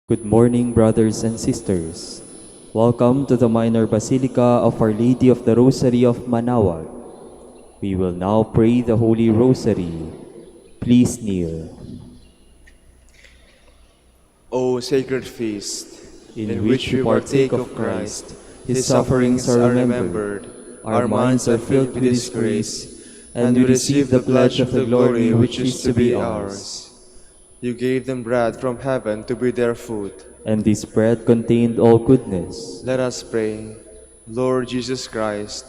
Good morning, brothers and sisters. Welcome to the Minor Basilica of Our Lady of the Rosary of Manaoag. We will now pray the Holy Rosary. Please kneel. O sacred feast, In which we partake of Christ, His sufferings are remembered, our minds are filled with His grace, and we receive the pledge of the glory which is to be ours. You gave them bread from heaven to be their food. And this bread contained all goodness. Let us pray. Lord Jesus Christ,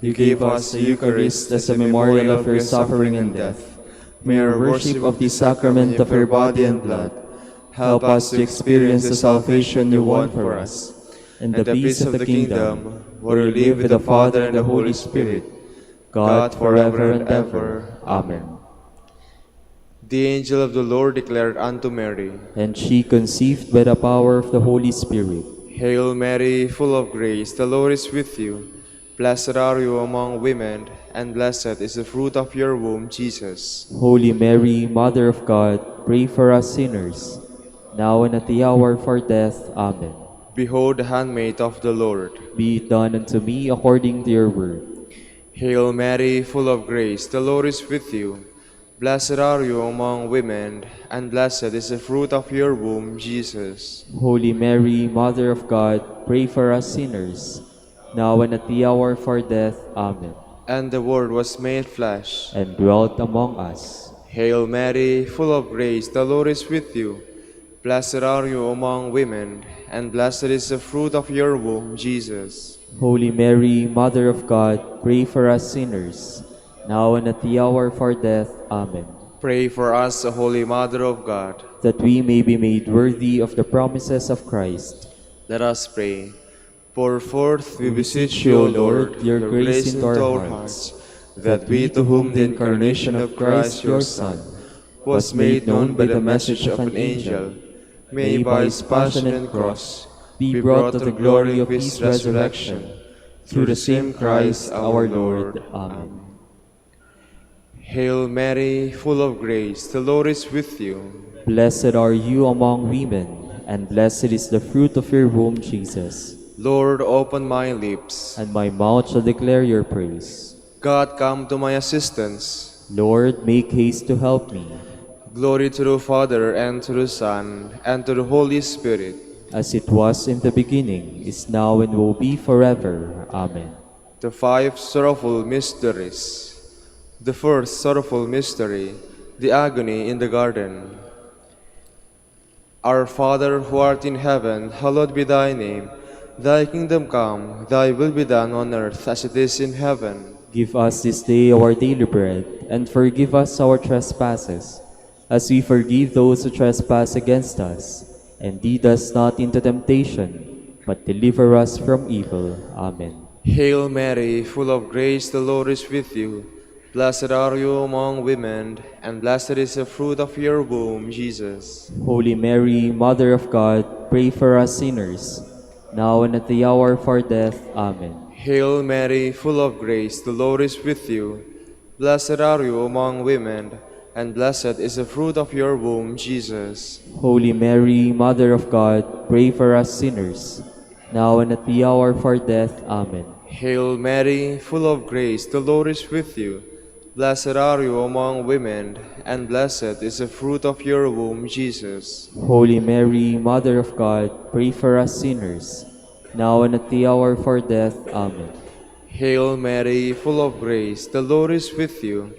You gave us the Eucharist as a memorial of your suffering and death. May our worship of the sacrament of your body and blood help us to experience the salvation you won for us, and the peace of the kingdom, where you live with the Father and the Holy Spirit, God forever and ever. Amen. the angel of the Lord declared unto Mary, And she conceived by the power of the Holy Spirit. Hail Mary, full of grace, the Lord is with you. Blessed are you among women, and blessed is the fruit of your womb, Jesus. Holy Mary, Mother of God, pray for us sinners, now and at the hour of our death. Amen. Behold the handmaid of the Lord. Be it done unto me according to your word. Hail Mary, full of grace, the Lord is with you. Blessed are you among women, and blessed is the fruit of your womb, Jesus. Holy Mary, Mother of God, pray for us sinners, now and at the hour of our death. Amen. And the Word was made flesh, and dwelt among us. Hail Mary, full of grace, the Lord is with you. Blessed are you among women, and blessed is the fruit of your womb, Jesus. Holy Mary, Mother of God, pray for us sinners, now and at the hour of our death. Amen. Pray for us, O Holy Mother of God, that we may be made worthy of the promises of Christ. Let us pray. Pour forth, we beseech you, O Lord, your grace into our hearts, that we, to whom the incarnation of Christ your Son was made known by the message of an angel, may by his passion and cross be brought to the glory of his resurrection, through the same Christ our Lord. Amen. Hail Mary, full of grace, the Lord is with you. Blessed are you among women, and blessed is the fruit of your womb, Jesus. Lord, open my lips, and my mouth shall declare your praise. God, come to my assistance. Lord, make haste to help me. Glory to the Father, and to the Son, and to the Holy Spirit. As it was in the beginning, is now, and will be forever. Amen. The five sorrowful mysteries. The first sorrowful mystery, the agony in the garden. Our Father, who art in heaven, hallowed be thy name. Thy kingdom come, thy will be done on earth as it is in heaven. Give us this day our daily bread, and forgive us our trespasses, as we forgive those who trespass against us. And lead us not into temptation, but deliver us from evil. Amen. Hail Mary, full of grace, the Lord is with you. Blessed are you among women, and blessed is the fruit of your womb, Jesus. Holy Mary, Mother of God, pray for us sinners, now and at the hour of our death. Amen. Hail Mary, full of grace, the Lord is with you. Blessed are you among women, and blessed is the fruit of your womb, Jesus. Holy Mary, Mother of God, pray for us sinners, now and at the hour of our death. Amen. Hail Mary, full of grace, the Lord is with you. Blessed are you among women, and blessed is the fruit of your womb, Jesus. Holy Mary, Mother of God, pray for us sinners, now and at the hour of our death. Amen. Hail Mary, full of grace, the Lord is with you.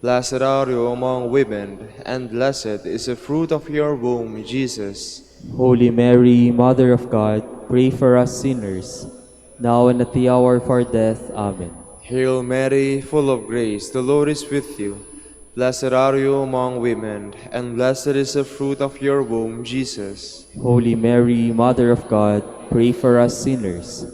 Blessed are you among women, and blessed is the fruit of your womb, Jesus. Holy Mary, Mother of God, pray for us sinners, now and at the hour of our death. Amen. Hail Mary, full of grace, the Lord is with you. Blessed are you among women, and blessed is the fruit of your womb, Jesus. Holy Mary, Mother of God, pray for us sinners,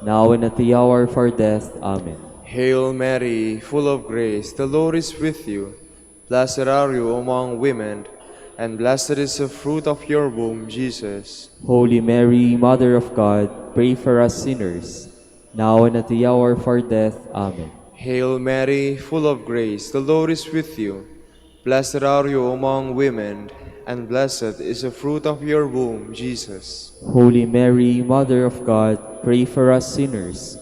now and at the hour of our death. Amen. Hail Mary, full of grace, the Lord is with you. Blessed are you among women, and blessed is the fruit of your womb, Jesus. Holy Mary, Mother of God, pray for us sinners, now and at the hour of our death. Amen. Hail Mary, full of grace, the Lord is with you. Blessed are you among women, and blessed is the fruit of your womb, Jesus. Holy Mary, Mother of God, pray for us sinners,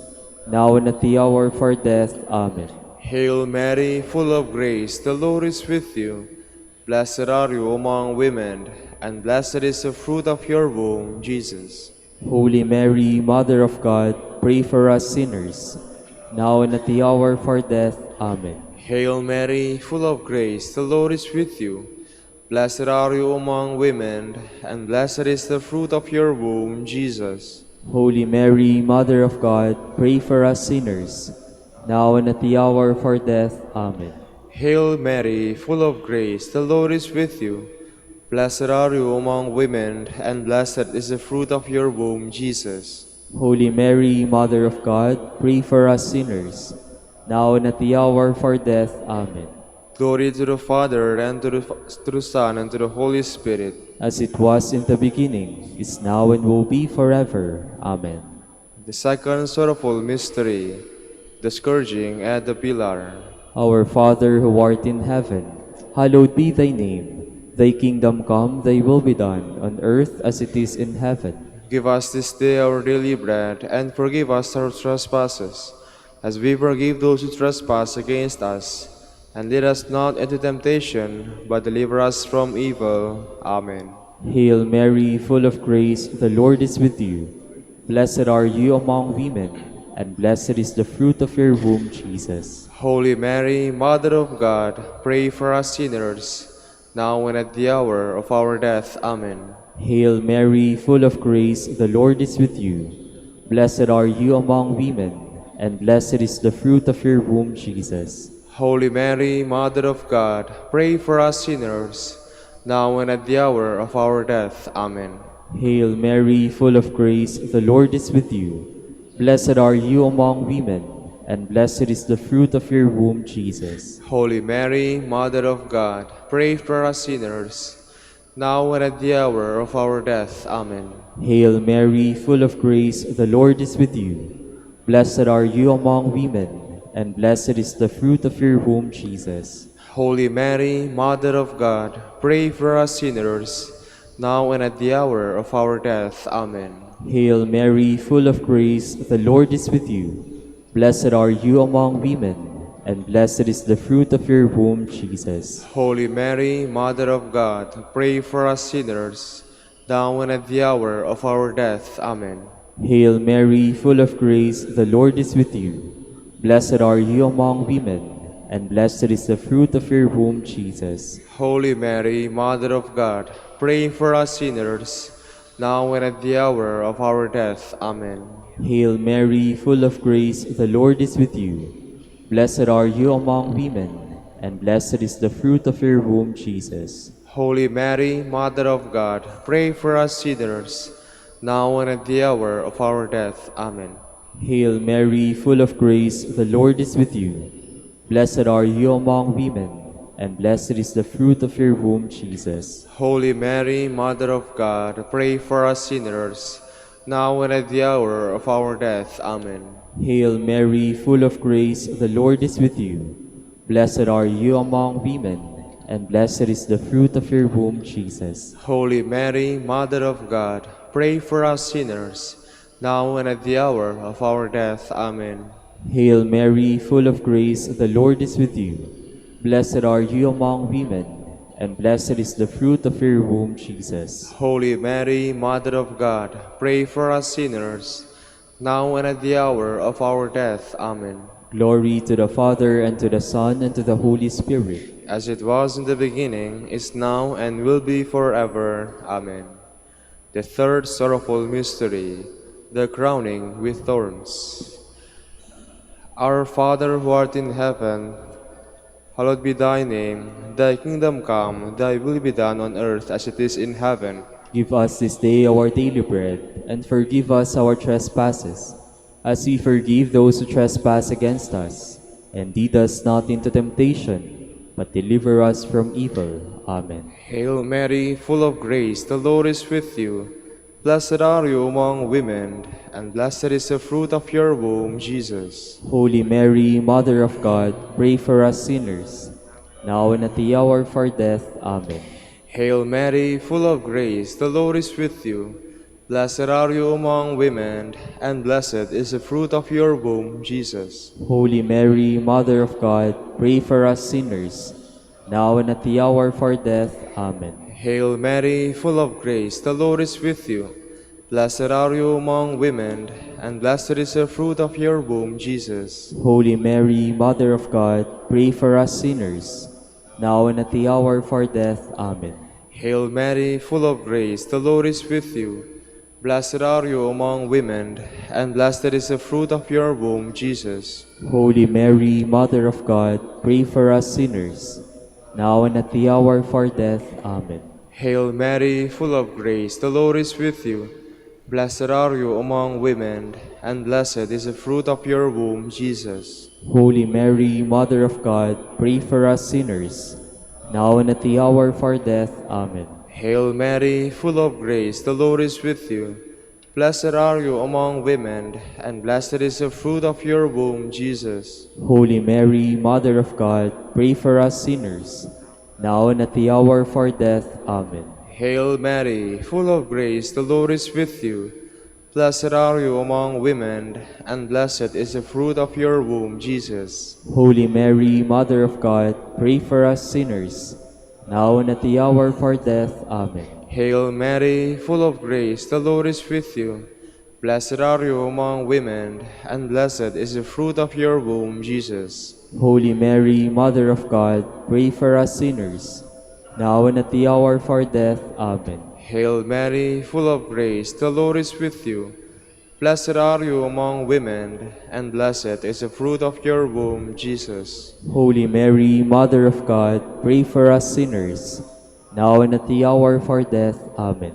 now and at the hour of our death. Amen. Hail Mary, full of grace, the Lord is with you. Blessed are you among women, and blessed is the fruit of your womb, Jesus. Holy Mary, Mother of God, pray for us sinners, now and at the hour of our death. Amen. Hail Mary, full of grace, the Lord is with you. Blessed are you among women, and blessed is the fruit of your womb, Jesus. Holy Mary, Mother of God, pray for us sinners, now and at the hour of our death. Amen. Hail Mary, full of grace, the Lord is with you. Blessed are you among women, and blessed is the fruit of your womb, Jesus. Holy Mary, Mother of God, pray for us sinners, now and at the hour of our death. Amen. Glory to the Father, and to the Son, and to the Holy Spirit. As it was in the beginning, is now, and will be forever. Amen. The second sorrowful mystery, the scourging at the pillar. Our Father who art in heaven, hallowed be thy name. Thy kingdom come, thy will be done, on earth as it is in heaven. Give us this day our daily bread, and forgive us our trespasses, as we forgive those who trespass against us. And lead us not into temptation, but deliver us from evil. Amen. Hail Mary, full of grace, the Lord is with you. Blessed are you among women, and blessed is the fruit of your womb, Jesus. Holy Mary, Mother of God, pray for us sinners, now and at the hour of our death. Amen. Hail Mary, full of grace, the Lord is with you. Blessed are you among women, and blessed is the fruit of your womb, Jesus. Holy Mary, Mother of God, pray for us sinners, now and at the hour of our death. Amen. Hail Mary, full of grace, the Lord is with you. Blessed are you among women, and blessed is the fruit of your womb, Jesus. Holy Mary, Mother of God, pray for us sinners, now and at the hour of our death. Amen. Hail Mary, full of grace, the Lord is with you. Blessed are you among women, and blessed is the fruit of your womb, Jesus. Holy Mary, Mother of God, pray for us sinners, now and at the hour of our death. Amen. Hail Mary, full of grace, the Lord is with you. Blessed are you among women, and blessed is the fruit of your womb, Jesus. Holy Mary, Mother of God, pray for us sinners, now and at the hour of our death. Amen. Hail Mary, full of grace, the Lord is with you. Blessed are you among women, and blessed is the fruit of your womb, Jesus. Holy Mary, Mother of God, pray for us sinners, now and at the hour of our death. Amen. Hail Mary, full of grace, the Lord is with you. Blessed are you among women, and blessed is the fruit of your womb, Jesus. Holy Mary, Mother of God, pray for us sinners, now and at the hour of our death. Amen. Hail Mary, full of grace, the Lord is with you. Blessed are you among women, and blessed is the fruit of your womb, Jesus. Holy Mary, Mother of God, pray for us sinners, now and at the hour of our death. Amen. Hail Mary, full of grace, the Lord is with you. Blessed are you among women, and blessed is the fruit of your womb, Jesus. Holy Mary, Mother of God, pray for us sinners, now and at the hour of our death. Amen. Hail Mary, full of grace, the Lord is with you. Blessed are you among women, and blessed is the fruit of your womb, Jesus. Holy Mary, Mother of God, pray for us sinners, now and at the hour of our death. Amen. Glory to the Father, and to the Son, and to the Holy Spirit. As it was in the beginning, is now, and will be forever. Amen. The third sorrowful mystery, the crowning with thorns. Our Father who art in heaven, hallowed be thy name. Thy kingdom come, thy will be done on earth as it is in heaven. Give us this day our daily bread, and forgive us our trespasses, as we forgive those who trespass against us. And lead us not into temptation, but deliver us from evil. Amen. Hail Mary, full of grace, the Lord is with you. Blessed are you among women, and blessed is the fruit of your womb, Jesus. Holy Mary, Mother of God, pray for us sinners, now and at the hour of our death. Amen. Hail Mary, full of grace, the Lord is with you. Blessed are you among women, and blessed is the fruit of your womb, Jesus. Holy Mary, Mother of God, pray for us sinners, now and at the hour of our death. Amen. Hail Mary, full of grace, the Lord is with you. Blessed are you among women, and blessed is the fruit of your womb, Jesus. Holy Mary, Mother of God, pray for us sinners, now and at the hour of our death. Amen. Hail Mary, full of grace, the Lord is with you. Blessed are you among women, and blessed is the fruit of your womb, Jesus. Holy Mary, Mother of God, pray for us sinners, now and at the hour of our death. Amen. Hail Mary, full of grace, the Lord is with you. Blessed are you among women, and blessed is the fruit of your womb, Jesus. Holy Mary, Mother of God, pray for us sinners, now and at the hour of our death. Amen. Hail Mary, full of grace, the Lord is with you. Blessed are you among women, and blessed is the fruit of your womb, Jesus. Holy Mary, Mother of God, pray for us sinners, now and at the hour of our death. Amen. Hail Mary, full of grace, the Lord is with you. Blessed are you among women, and blessed is the fruit of your womb, Jesus. Holy Mary, Mother of God, pray for us sinners, now and at the hour of our death. Amen. Hail Mary, full of grace, the Lord is with you. Blessed are you among women, and blessed is the fruit of your womb, Jesus. Holy Mary, Mother of God, pray for us sinners, now and at the hour of our death. Amen. Hail Mary, full of grace, the Lord is with you. Blessed are you among women, and blessed is the fruit of your womb, Jesus. Holy Mary, Mother of God, pray for us sinners, now and at the hour of our death. Amen.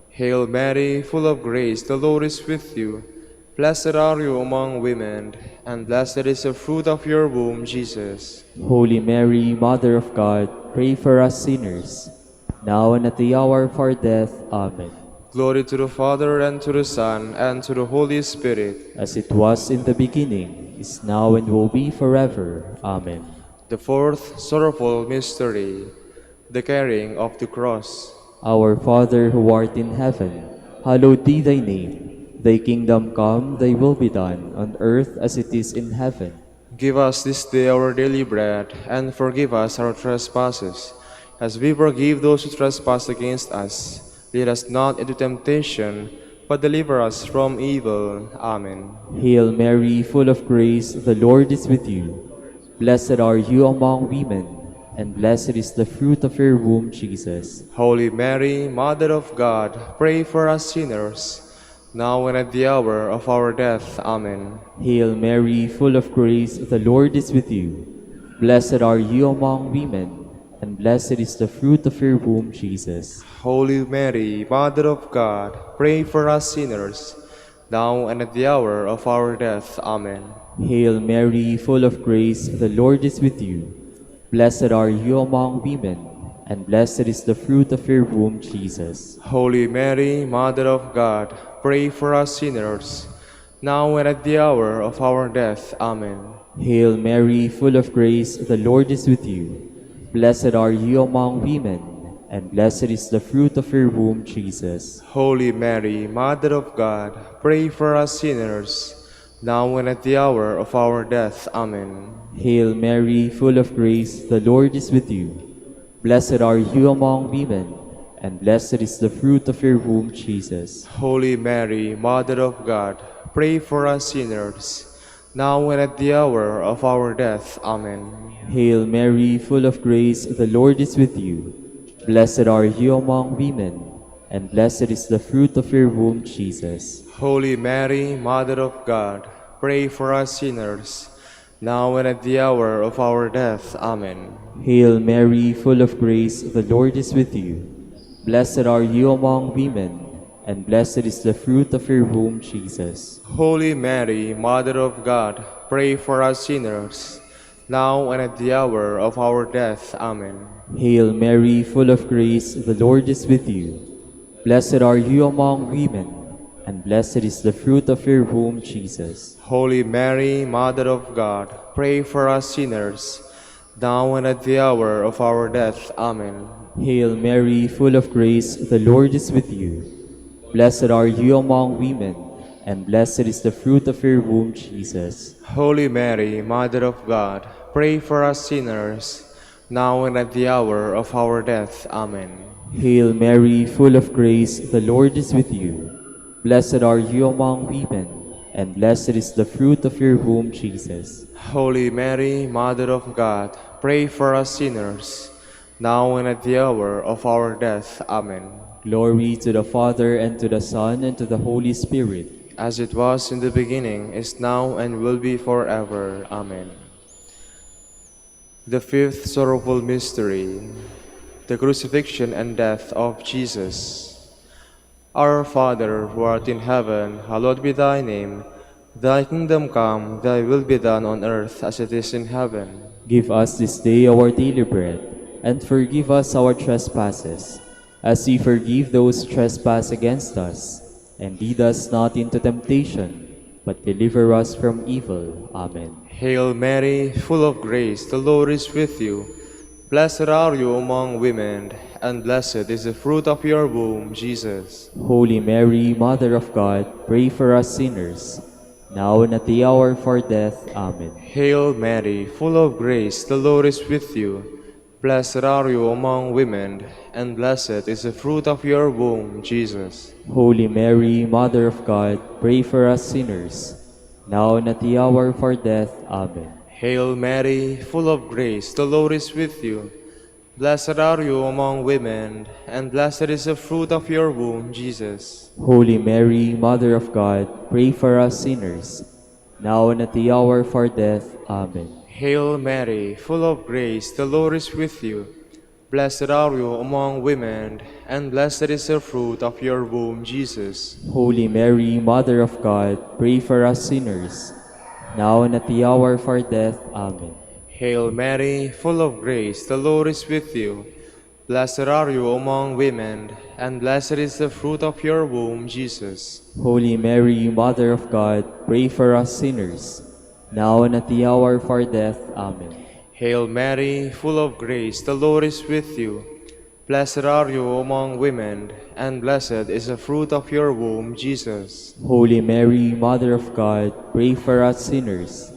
Hail Mary, full of grace, the Lord is with you. Blessed are you among women, and blessed is the fruit of your womb, Jesus. Holy Mary, Mother of God, pray for us sinners, now and at the hour of our death. Amen. Glory to the Father, and to the Son, and to the Holy Spirit. As it was in the beginning, is now, and will be forever. Amen. The fourth sorrowful mystery, the carrying of the cross. Our Father who art in heaven, hallowed be thy name. Thy kingdom come, thy will be done, on earth as it is in heaven. Give us this day our daily bread, and forgive us our trespasses, as we forgive those who trespass against us. Lead us not into temptation, but deliver us from evil. Amen. Hail Mary, full of grace, the Lord is with you. Blessed are you among women, and blessed is the fruit of your womb, Jesus. Holy Mary, Mother of God, pray for us sinners, now and at the hour of our death. Amen. Hail Mary, full of grace, the Lord is with you. Blessed are you among women, and blessed is the fruit of your womb, Jesus. Holy Mary, Mother of God, pray for us sinners, now and at the hour of our death. Amen. Hail Mary, full of grace, the Lord is with you. Blessed are you among women, and blessed is the fruit of your womb, Jesus. Holy Mary, Mother of God, pray for us sinners, now and at the hour of our death. Amen. Hail Mary, full of grace, the Lord is with you. Blessed are you among women, and blessed is the fruit of your womb, Jesus. Holy Mary, Mother of God, pray for us sinners, now and at the hour of our death. Amen. Hail Mary, full of grace, the Lord is with you. Blessed are you among women, and blessed is the fruit of your womb, Jesus. Holy Mary, Mother of God, pray for us sinners, now and at the hour of our death. Amen. Hail Mary, full of grace, the Lord is with you. Blessed are you among women, and blessed is the fruit of your womb, Jesus. Holy Mary, Mother of God, pray for us sinners, now and at the hour of our death. Amen. Hail Mary, full of grace, the Lord is with you. Blessed are you among women, and blessed is the fruit of your womb, Jesus. Holy Mary, Mother of God, pray for us sinners, now and at the hour of our death. Amen. Hail Mary, full of grace, the Lord is with you. Blessed are you among women, and blessed is the fruit of your womb, Jesus. Holy Mary, Mother of God, pray for us sinners, now and at the hour of our death. Amen. Hail Mary, full of grace, the Lord is with you. Blessed are you among women, and blessed is the fruit of your womb, Jesus. Holy Mary, Mother of God, pray for us sinners, now and at the hour of our death. Amen. Hail Mary, full of grace, the Lord is with you. Blessed are you among women, and blessed is the fruit of your womb, Jesus. Holy Mary, Mother of God, pray for us sinners, now and at the hour of our death. Amen. Glory to the Father, and to the Son, and to the Holy Spirit. As it was in the beginning, is now, and will be forever. Amen. The fifth sorrowful mystery, the crucifixion and death of Jesus. Our Father, who art in heaven, hallowed be thy name. Thy kingdom come, thy will be done on earth as it is in heaven. Give us this day our daily bread, and forgive us our trespasses, as we forgive those who trespass against us. And lead us not into temptation, but deliver us from evil. Amen. Hail Mary, full of grace, the Lord is with you. Blessed are you among women, and blessed is the fruit of your womb, Jesus. Holy Mary, Mother of God, pray for us sinners, now and at the hour of our death. Amen. Hail Mary, full of grace, the Lord is with you. Blessed are you among women, and blessed is the fruit of your womb, Jesus. Holy Mary, Mother of God, pray for us sinners, now and at the hour of our death. Amen. Hail Mary, full of grace, the Lord is with you. Blessed are you among women, and blessed is the fruit of your womb, Jesus. Holy Mary, Mother of God, pray for us sinners, now and at the hour of our death. Amen. Hail Mary, full of grace, the Lord is with you. Blessed are you among women, and blessed is the fruit of your womb, Jesus. Holy Mary, Mother of God, pray for us sinners, now and at the hour of our death. Amen. Hail Mary, full of grace, the Lord is with you. Blessed are you among women, and blessed is the fruit of your womb, Jesus. Holy Mary, Mother of God, pray for us sinners, now and at the hour of our death. Amen. Hail Mary, full of grace, the Lord is with you. Blessed are you among women, and blessed is the fruit of your womb, Jesus. Holy Mary, Mother of God, pray for us sinners,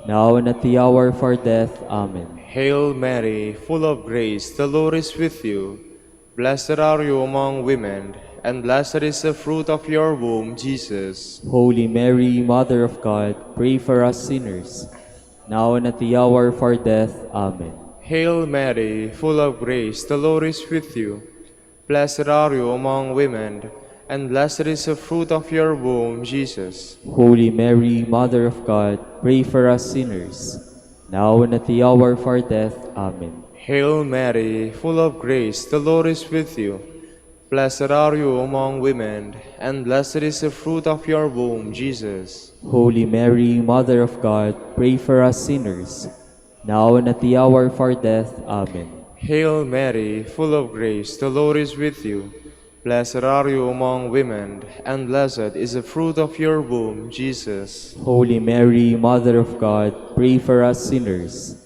now and at the hour of our death. Amen. Hail Mary, full of grace, the Lord is with you. Blessed are you among women, and blessed is the fruit of your womb, Jesus. Holy Mary, Mother of God, pray for us sinners, now and at the hour of our death. Amen. Hail Mary, full of grace, the Lord is with you. Blessed are you among women, and blessed is the fruit of your womb, Jesus. Holy Mary, Mother of God, pray for us sinners, now and at the hour of our death. Amen. Hail Mary, full of grace, the Lord is with you. Blessed are you among women, and blessed is the fruit of your womb, Jesus. Holy Mary, Mother of God, pray for us sinners, now and at the hour of our death. Amen. Hail Mary, full of grace, the Lord is with you. Blessed are you among women, and blessed is the fruit of your womb, Jesus. Holy Mary, Mother of God, pray for us sinners,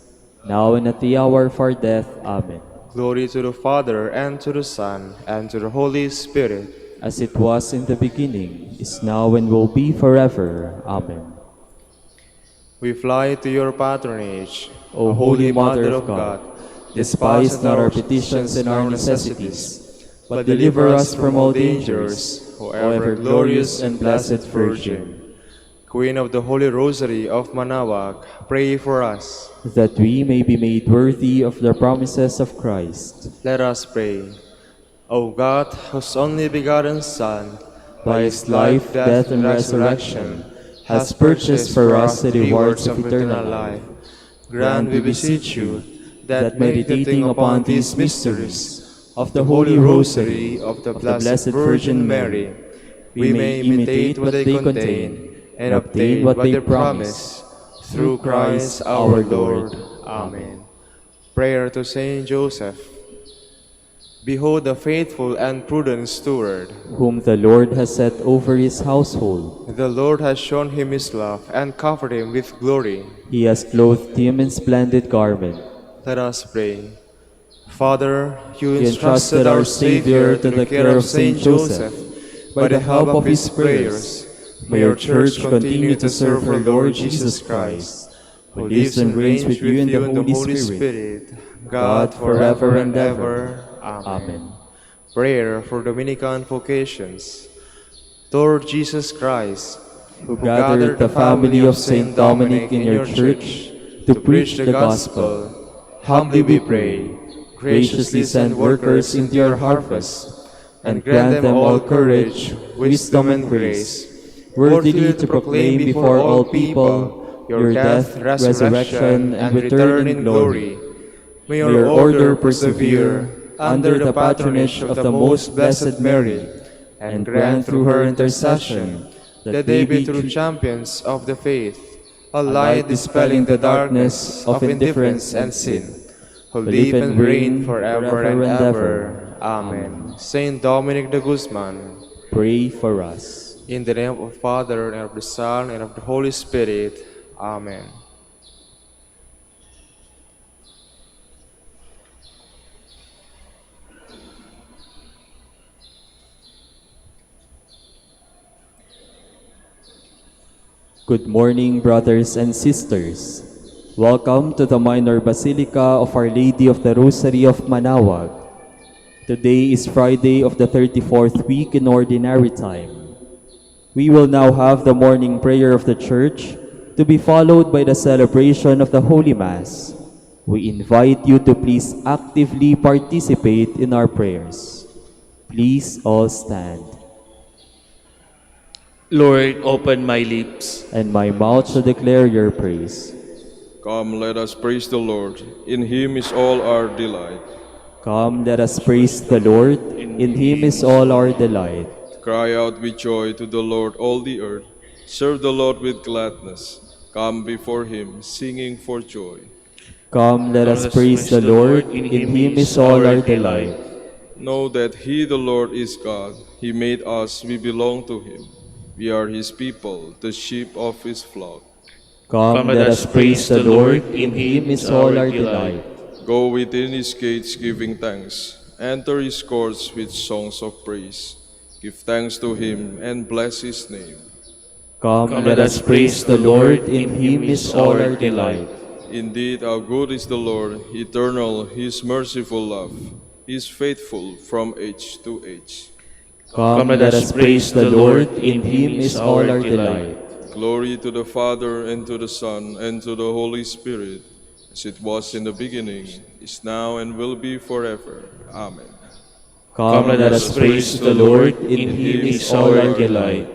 now and at the hour of our death. Amen. Glory to the Father, and to the Son, and to the Holy Spirit. As it was in the beginning, is now, and will be forever. Amen. We fly to your patronage, O Holy Mother of God, despise not our petitions and our necessities, but deliver us from all dangers, O ever glorious and blessed Virgin. Queen of the Holy Rosary of Manaoag, pray for us. That we may be made worthy of the promises of Christ. Let us pray. O God, whose only begotten Son, By his life, death, and resurrection, has purchased for us the rewards of eternal life, grant, we beseech you, that meditating upon these mysteries of the Holy Rosary of the Blessed Virgin Mary, we may imitate what they contain and obtain what they promise, through Christ our Lord. Amen. Prayer to Saint Joseph. Behold the faithful and prudent steward, whom the Lord has set over his household. The Lord has shown him his love and covered him with glory. He has clothed him in splendid garment. Let us pray. Father, you You entrusted our Savior to the care of Saint Joseph. By the help of his prayers, may your Church continue to serve her Lord Jesus Christ, who lives and reigns with you in the Holy Spirit, God forever and ever. Amen. Prayer for Dominican vocations. Lord Jesus Christ, Who gathered the family of Saint Dominic in your Church to preach the gospel, humbly we pray, graciously send workers into your harvest, and grant them all courage, wisdom, and grace, worthily to proclaim before all people your death, resurrection, and return in glory. May your order persevere under the patronage of the most blessed Mary, and grant through her intercession that they be true champions of the faith, a light dispelling the darkness of indifference and sin, who live and reign forever and ever. Amen. Saint Dominic de Guzman, pray for us. in the name of the Father, and of the Son, and of the Holy Spirit. Amen. Good morning, brothers and sisters. Welcome to the Minor Basilica of Our Lady of the Rosary of Manaoag. Today is Friday of the 34th week in Ordinary Time. We will now have the morning prayer of the Church, to be followed by the celebration of the Holy Mass. We invite you to please actively participate in our prayers. Please all stand. Lord, open my lips, And my mouth shall declare your praise. Come, let us praise the Lord. In him is all our delight. Come, let us praise the Lord. In him is all our delight. Cry out with joy to the Lord, all the earth. Serve the Lord with gladness. Come before him, singing for joy. Come, let us praise the Lord. In him is all our delight. Know that he, the Lord, is God. He made us, we belong to him. We are his people, the sheep of his flock. Come, let us praise the Lord. In him is all our delight. Go within his gates giving thanks. Enter his courts with songs of praise. Give thanks to him and bless his name. Come, let us praise the Lord. In him is all our delight. Indeed, how good is the Lord, eternal, his merciful love. He is faithful from age to age. Come, let us praise the Lord. In him is all our delight. Glory to the Father, and to the Son, and to the Holy Spirit, as it was in the beginning, is now, and will be forever. Amen. Come, let us praise the Lord. In him is all our delight.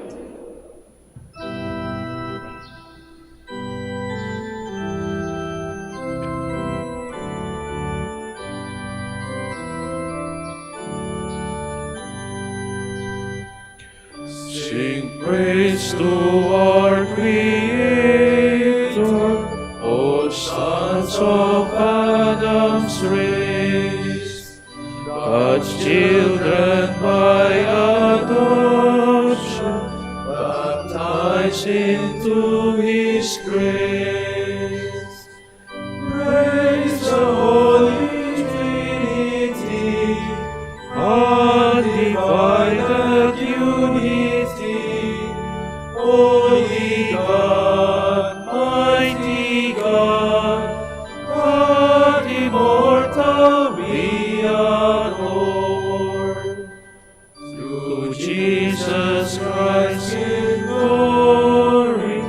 sing praise to our Creator, O sons of Adam's race, God's children by adoption, baptized into His grace. Praise the Holy Trinity, undivided unity, Holy God, mighty God, God immortal we adore. Through Jesus Christ in glory,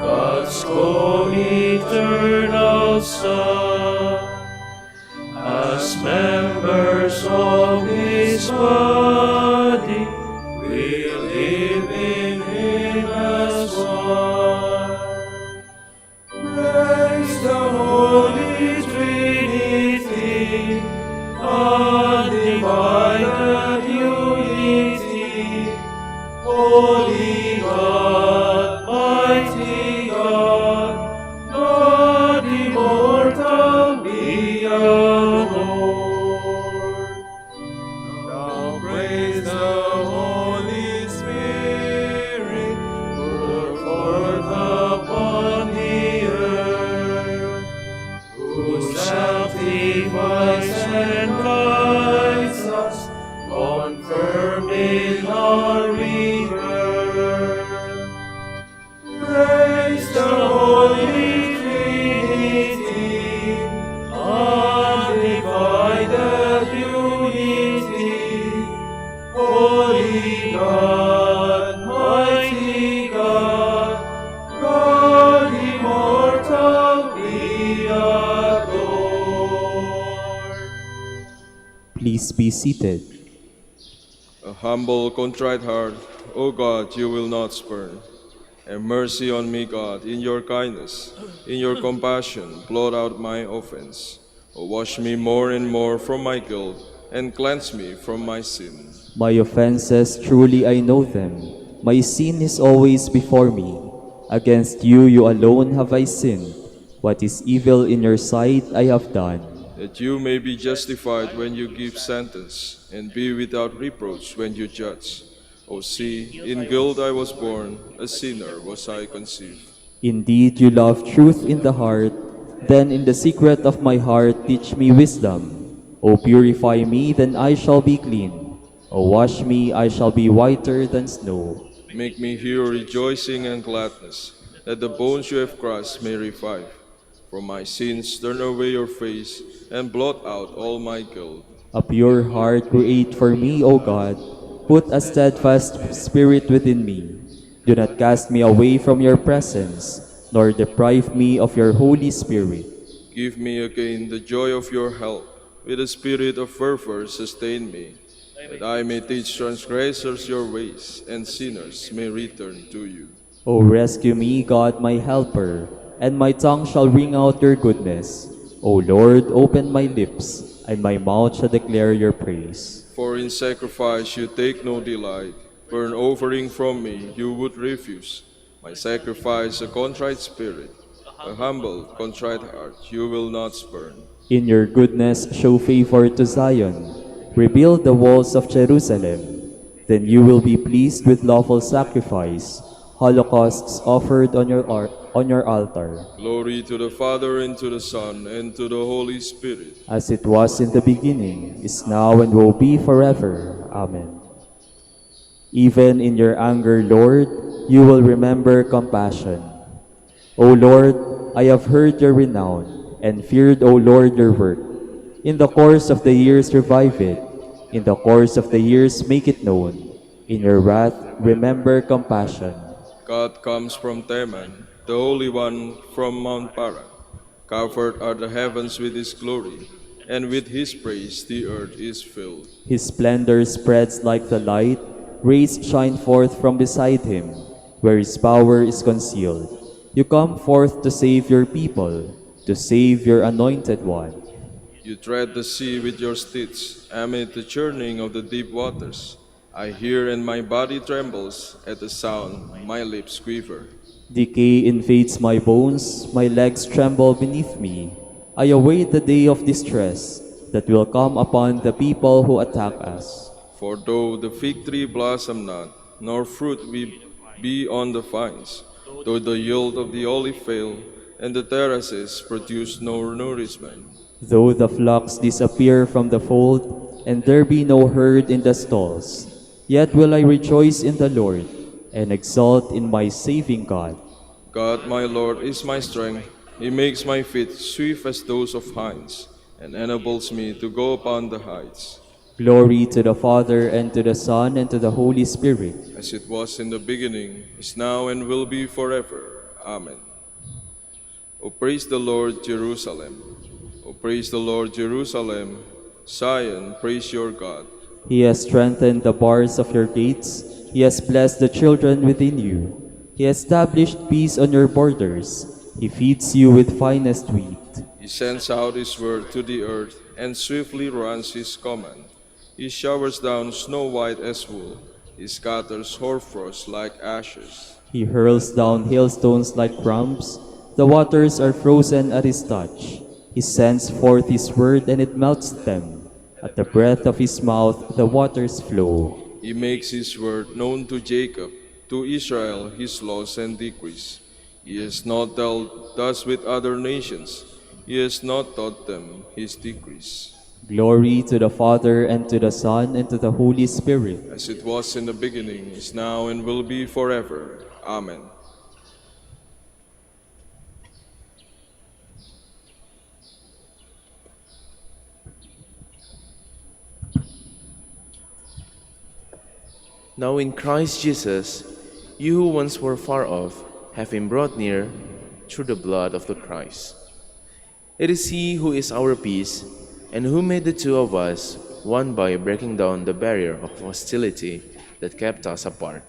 God's co-eternal Son, as members of His body, we live in Him as one. Praise the Holy Trinity, undivided unity, Holy God, mighty God, God immortal we adore. Now praise the Holy Spirit, pour forth upon the earth, who sanctifies and are we heard. Praise the Holy Trinity, undivided unity, Holy God, mighty God, God immortal, we adore. Please be seated. A humble, contrite heart, O God, you will not spurn. Have mercy on me, God, in your kindness, in your compassion, blot out my offense. O wash me more and more from my guilt, and cleanse me from my sin. My offenses, truly I know them. My sin is always before me. Against you, you alone have I sinned. What is evil in your sight I have done. That you may be justified when you give sentence, and be without reproach when you judge. O see, in guilt I was born, a sinner was I conceived. Indeed, you love truth in the heart. Then in the secret of my heart teach me wisdom. O purify me, then I shall be clean. O wash me, I shall be whiter than snow. Make me hear rejoicing and gladness, that the bones you have crushed may revive. From my sins turn away your face, and blot out all my guilt. A pure heart create for me, O God. Put a steadfast spirit within me. Do not cast me away from your presence, nor deprive me of your Holy Spirit. Give me again the joy of your help. With a spirit of fervor sustain me, that I may teach transgressors your ways, and sinners may return to you. O rescue me, God my helper, and my tongue shall ring out your goodness. O Lord, open my lips, and my mouth shall declare your praise. For in sacrifice you take no delight. Burnt offering from me you would refuse. My sacrifice a contrite spirit, a humble, contrite heart you will not spurn. In your goodness show favor to Zion. Rebuild the walls of Jerusalem. Then you will be pleased with lawful sacrifice, holocausts offered on your altar. Glory to the Father, and to the Son, and to the Holy Spirit. As it was in the beginning, is now, and will be forever. Amen. Even in your anger, Lord, you will remember compassion. O Lord, I have heard your renown, and feared, O Lord, your work. In the course of the years revive it. In the course of the years make it known. In your wrath remember compassion. God comes from Teman, the Holy One from Mount Paran. Covered are the heavens with his glory, and with his praise the earth is filled. His splendor spreads like the light, rays shine forth from beside him, where his power is concealed. You come forth to save your people, to save your anointed one. You tread the sea with your steeds, amid the churning of the deep waters. I hear and my body trembles at the sound, my lips quiver. Decay invades my bones, my legs tremble beneath me. I await the day of distress that will come upon the people who attack us. For though the fig tree blossom not, nor fruit be on the vines, though the yield of the olive fail, and the terraces produce no nourishment, Though the flocks disappear from the fold, and there be no herd in the stalls, yet will I rejoice in the Lord, and exult in my saving God. God my Lord is my strength. He makes my feet swift as those of hinds, and enables me to go upon the heights. Glory to the Father, and to the Son, and to the Holy Spirit. As it was in the beginning, is now, and will be forever. Amen. O praise the Lord, Jerusalem. O praise the Lord, Jerusalem. Zion, praise your God. He has strengthened the bars of your gates. He has blessed the children within you. He established peace on your borders. He feeds you with finest wheat. He sends out his word to the earth, and swiftly runs his command. He showers down snow white as wool. He scatters hoarfrost like ashes. He hurls down hailstones like crumbs. The waters are frozen at his touch. He sends forth his word, and it melts them. At the breath of his mouth the waters flow. He makes his word known to Jacob, to Israel his laws and decrees. He has not dealt thus with other nations. He has not taught them his decrees. Glory to the Father, and to the Son, and to the Holy Spirit. As it was in the beginning, is now, and will be forever. Amen. Now in Christ Jesus, you who once were far off have been brought near through the blood of the Christ. It is He who is our peace, and who made the two of us one by breaking down the barrier of hostility that kept us apart.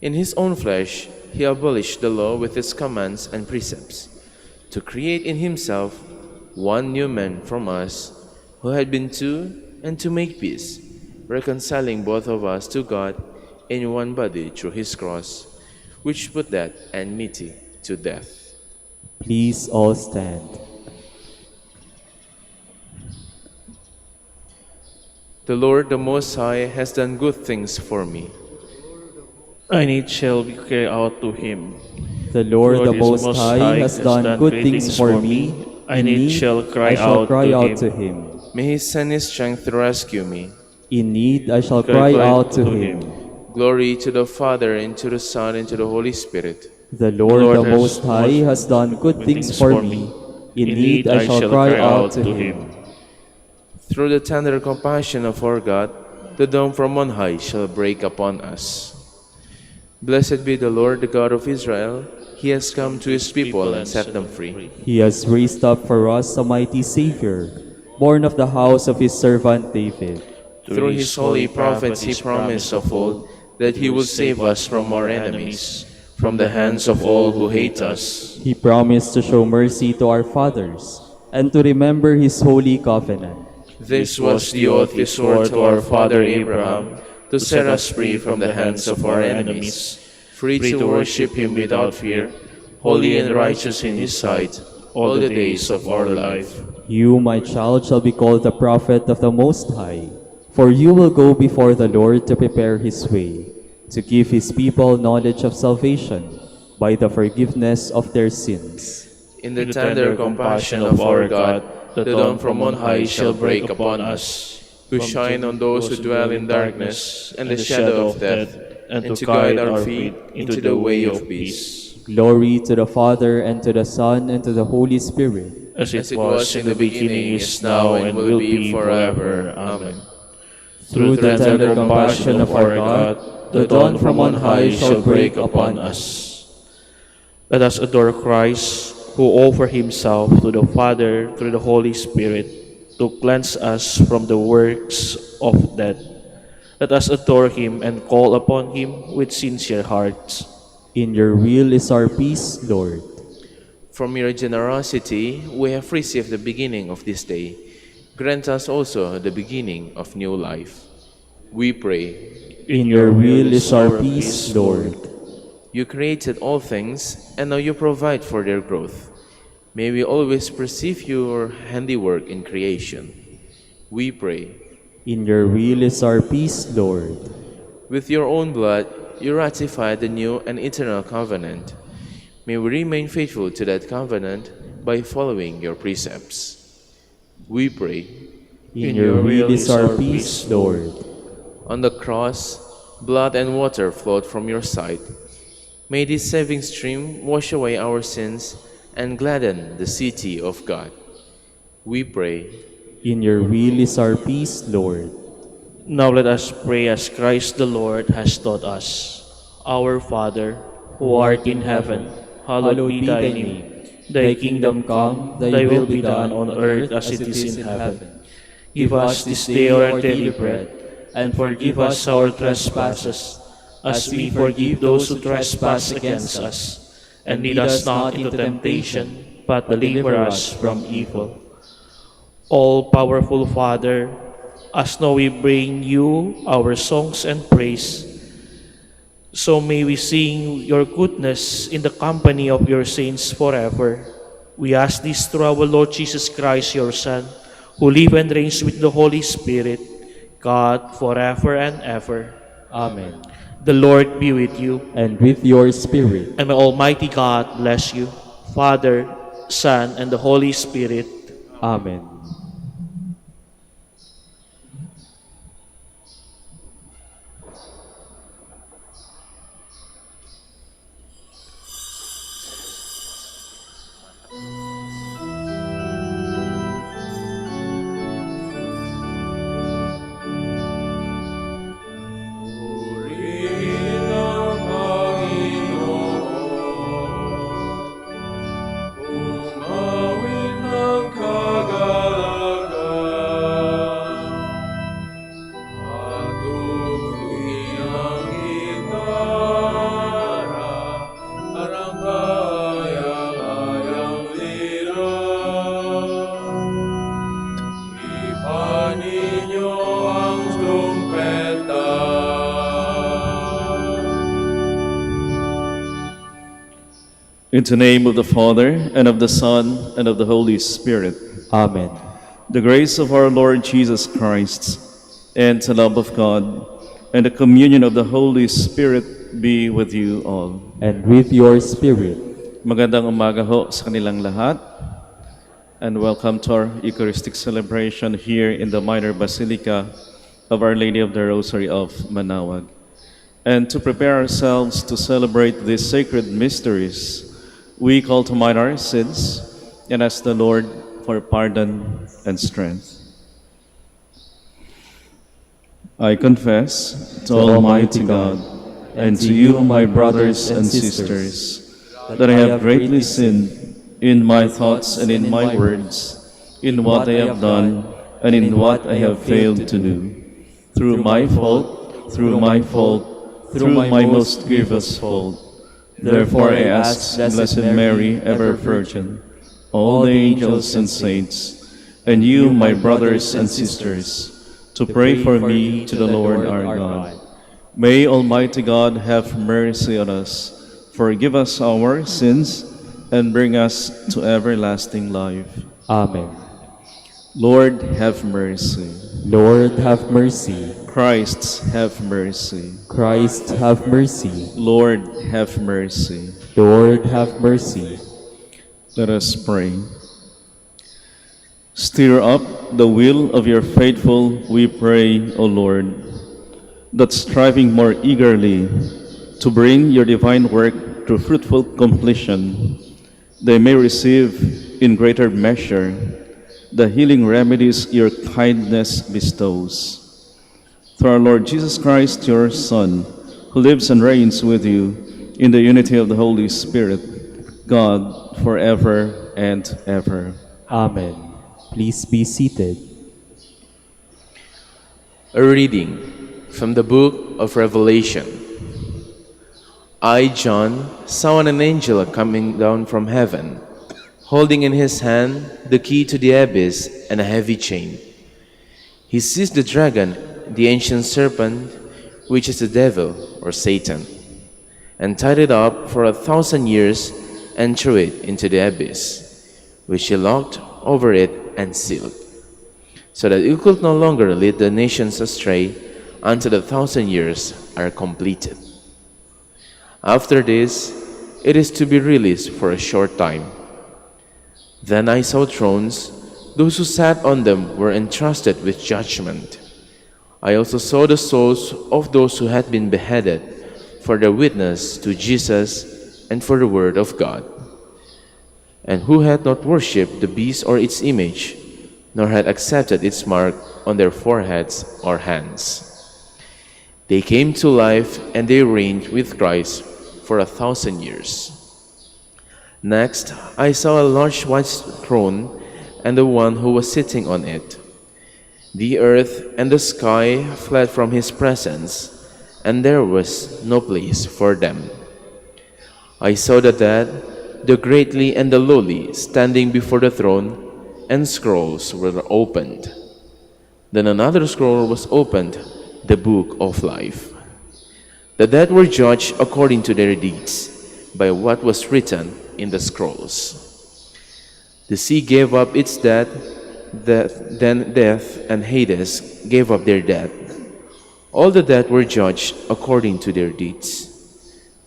In His own flesh, He abolished the law with its commands and precepts, to create in Himself one new man from us who had been two, and to make peace, reconciling both of us to God in one body through His cross, which put that enmity to death. Please all stand. The Lord the Most High has done good things for me. And it shall be carried out to him. The Lord the is Most High has done good things for me. and In it need, shall cry I shall out cry to out him. to Him. May He send His strength to rescue me. In need, I shall cry out to Him. Glory to the Father, and to the Son, and to the Holy Spirit. The Lord the has Most High has done good things for me. In need, I shall cry out to Him. Through the tender compassion of our God, the dawn from on high shall break upon us. Blessed be the Lord, the God of Israel. He has come to His people and set them free. He has raised up for us a mighty Savior, born of the house of His servant David. Through His holy prophets He promised of old that He will save us from our enemies, from the hands of all who hate us. He promised to show mercy to our fathers and to remember His holy covenant. This was the oath He swore to our father Abraham, to set us free from the hands of our enemies, free to worship Him without fear, holy and righteous in His sight, all the days of our life. You, my child, shall be called the prophet of the Most High, for you will go before the Lord to prepare His way, to give His people knowledge of salvation by the forgiveness of their sins. In the tender compassion of our God, the dawn from on high shall break upon us, to shine on those who dwell in darkness and the shadow of death, and to guide our feet into the way of peace. Glory to the Father, and to the Son, and to the Holy Spirit. As As it was in the beginning, is now, and will be forever. Amen. Through the tender compassion of our God, the dawn from on high shall break upon us. Let us adore Christ, who offered Himself to the Father through the Holy Spirit to cleanse us from the works of death. Let us adore Him and call upon Him with sincere hearts. In your will is our peace, Lord. From your generosity, we have received the beginning of this day. Grant us also the beginning of new life. We pray. In your will is our peace, Lord. You created all things, and now you provide for their growth. May we always perceive your handiwork in creation. We pray. In your will is our peace, Lord. With your own blood, you ratified the new and eternal covenant. May we remain faithful to that covenant by following your precepts. We pray. In your will is our peace, Lord. On the cross, blood and water flowed from your side. May this saving stream wash away our sins and gladden the city of God. We pray. In your will is our peace, Lord. Now let us pray as Christ the Lord has taught us. Our Father, who art in heaven, hallowed be thy name. Thy kingdom come, thy will be done on earth as it is in heaven. Give us this day our daily bread, and forgive us our trespasses, as we forgive those who trespass against us. And lead us not into temptation, but deliver us from evil. All-powerful Father, as now we bring you our songs and praise, so may we sing your goodness in the company of your saints forever. We ask this through our Lord Jesus Christ, your Son, who lives and reigns with the Holy Spirit, God, forever and ever. Amen. The Lord be with you, And with your spirit. and may Almighty God bless you, Father, Son, and the Holy Spirit. Amen. In the name of the Father, and of the Son, and of the Holy Spirit. Amen. The grace of our Lord Jesus Christ, and the love of God, and the communion of the Holy Spirit be with you all. And with your spirit. Magandang umaga ho sa kanilang lahat, and welcome to our Eucharistic celebration here in the Minor Basilica of Our Lady of the Rosary of Manaoag. And to prepare ourselves to celebrate these sacred mysteries, we call to mind our sins and ask the Lord for pardon and strength. I confess to Almighty God and to you, my brothers and sisters, that I have greatly sinned in my thoughts and in my words, in what I have done and in what I have failed to do, through my fault, through my most grievous fault. Therefore I ask Blessed Mary, ever Virgin, all the angels and saints, and you, my brothers and sisters, to pray for me to the Lord our God. May Almighty God have mercy on us, forgive us our sins, and bring us to everlasting life. Amen. Lord, have mercy. Lord, have mercy. Christ, have mercy. Christ, have mercy. Lord, have mercy. Lord, have mercy. Let us pray. Stir up the will of your faithful, we pray, O Lord, that striving more eagerly to bring your divine work to fruitful completion, they may receive in greater measure the healing remedies your kindness bestows. Through our Lord Jesus Christ, your Son, who lives and reigns with you in the unity of the Holy Spirit, God, forever and ever. Amen. Please be seated. A reading from the book of Revelation. I, John, saw an angel coming down from heaven, holding in his hand the key to the abyss and a heavy chain. He seized the dragon, the ancient serpent, which is the devil or Satan, and tied it up for 1,000 years and threw it into the abyss, which he locked over it and sealed, so that it could no longer lead the nations astray until the 1,000 years are completed. After this, it is to be released for a short time. Then I saw thrones. Those who sat on them were entrusted with judgment. I also saw the souls of those who had been beheaded for their witness to Jesus and for the word of God, and who had not worshipped the beast or its image, nor had accepted its mark on their foreheads or hands. They came to life, and they reigned with Christ for 1,000 years. Next, I saw a large white throne and the one who was sitting on it. The earth and the sky fled from his presence, and there was no place for them. I saw the dead, the greatly and the lowly, standing before the throne, and scrolls were opened. Then another scroll was opened, the book of life. The dead were judged according to their deeds, by what was written in the scrolls. The sea gave up its dead, then death and Hades gave up their dead. All the dead were judged according to their deeds.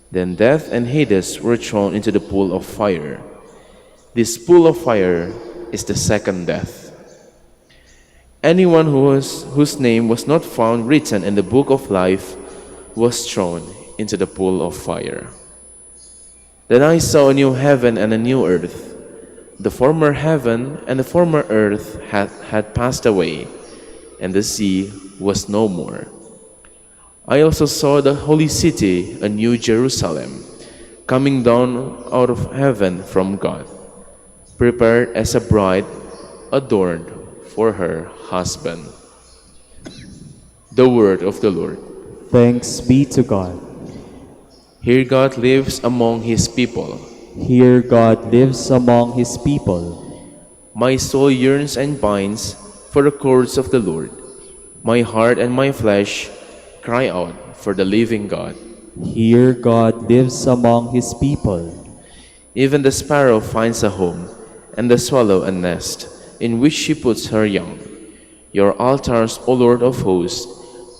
Then death and Hades were thrown into the pool of fire. This pool of fire is the second death. Anyone whose name was not found written in the book of life was thrown into the pool of fire. Then I saw a new heaven and a new earth. The former heaven and the former earth had passed away, and the sea was no more. I also saw the holy city, a new Jerusalem, coming down out of heaven from God, prepared as a bride adorned for her husband. The word of the Lord. Thanks be to God. Here God lives among his people. Here God lives among his people. My soul yearns and pines for the courts of the Lord. My heart and my flesh cry out for the living God. Here God lives among his people. Even the sparrow finds a home, and the swallow a nest, in which she puts her young. Your altars, O Lord of hosts,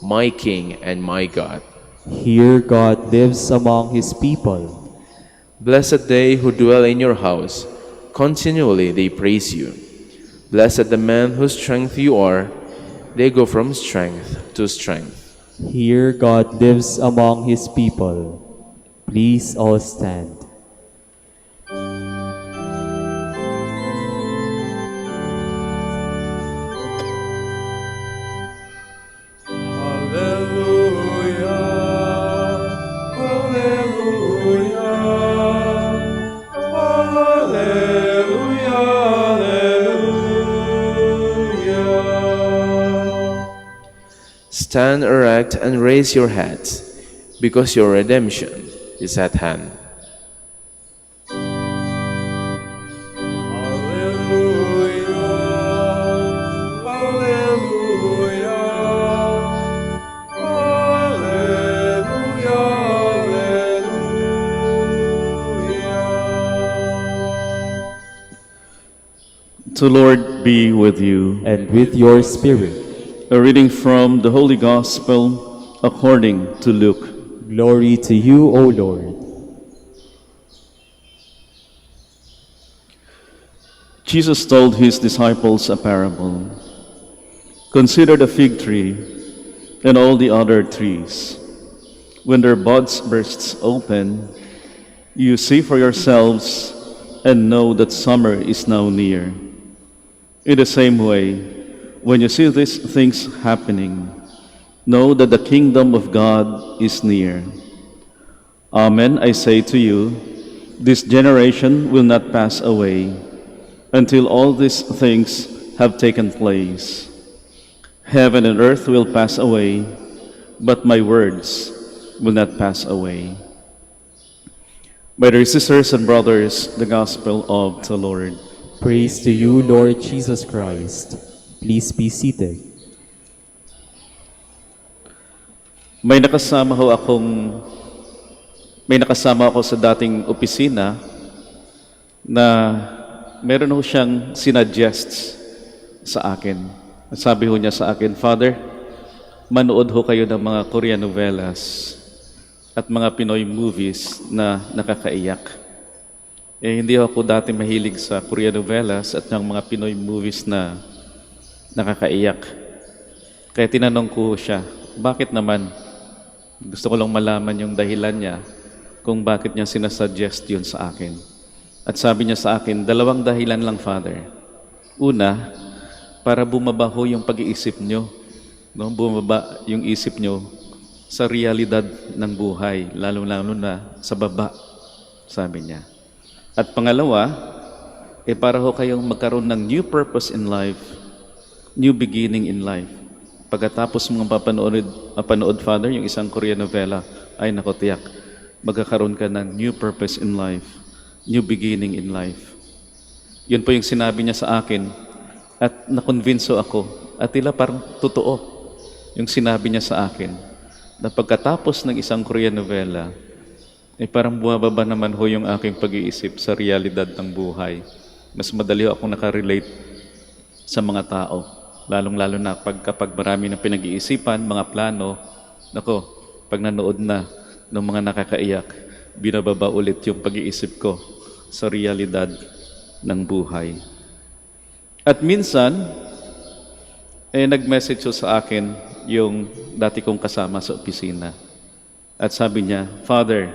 my King and my God. Here God lives among his people. Blessed they who dwell in your house, continually they praise you. Blessed the man whose strength you are, they go from strength to strength. Here God lives among his people. Please all stand. Stand erect and raise your heads, because your redemption is at hand. The Lord be with you. And with your spirit. A reading from the Holy Gospel according to Luke. Glory to you, O Lord. Jesus told his disciples a parable. Consider the fig tree and all the other trees. When their buds burst open, you see for yourselves and know that summer is now near. In the same way, when you see these things happening, know that the kingdom of God is near. Amen, I say to you, this generation will not pass away until all these things have taken place. Heaven and earth will pass away, but my words will not pass away. My dear sisters and brothers, the Gospel of the Lord. Praise to you, Lord Jesus Christ. Please be seated. May nakasama ako sa dating opisina na meron ho siyang sinadjust sa akin. At sabi ho niya sa akin, Father, manood ho kayo ng mga Korean novelas at mga Pinoy movies na nakakaiyak. Hindi ako dati mahilig sa Korean novelas at ng mga Pinoy movies na nakakaiyak. Kaya tinanong ko siya, bakit naman? Gusto ko lang malaman yung dahilan niya kung bakit niya sinasuggest yun sa akin. At sabi niya sa akin, 2 dahilan lang, Father. Una, para bumaba ho yung pag-iisip nyo. No? Bumaba yung isip nyo sa realidad ng buhay, lalo-lalo na sa baba, sabi niya. At pangalawa, para ho kayong magkaroon ng new purpose in life, new beginning in life. Pagkatapos mong mapanood, Father, yung isang Korean novela, ay nako tiyak, magkakaroon ka ng new purpose in life, new beginning in life. Yun po yung sinabi niya sa akin at nakonvinso ako at tila parang totoo yung sinabi niya sa akin na pagkatapos ng isang Korean novela, parang bumababa naman ho yung aking pag-iisip sa realidad ng buhay. Mas madali ho akong nakarelate sa mga tao. Lalong-lalo na kapag marami ng pinag-iisipan, mga plano, nako, pag nanood na ng mga nakakaiyak, binababa ulit yung pag-iisip ko sa realidad ng buhay. At minsan, nag-message sa akin yung dati kong kasama sa opisina. At sabi niya, Father,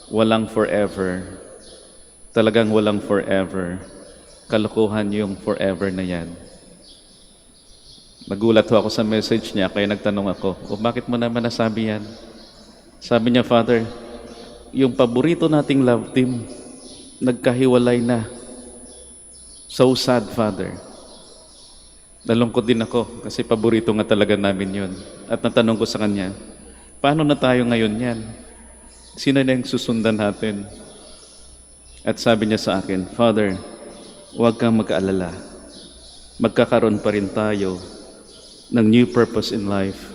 walang forever. Talagang walang forever. Kalokohan yung forever na yan. Nagulat ho ako sa message niya, kaya nagtanong ako, bakit mo naman nasabi yan? Sabi niya, Father, yung paborito nating love team, nagkahiwalay na. So sad, Father. Nalungkot din ako, kasi paborito nga talaga namin yun. At natanong ko sa kanya, paano na tayo ngayon yan? Sino na yung susundan natin? At sabi niya sa akin, Father, huwag kang mag-aalala. Magkakaroon pa rin tayo ng new purpose in life,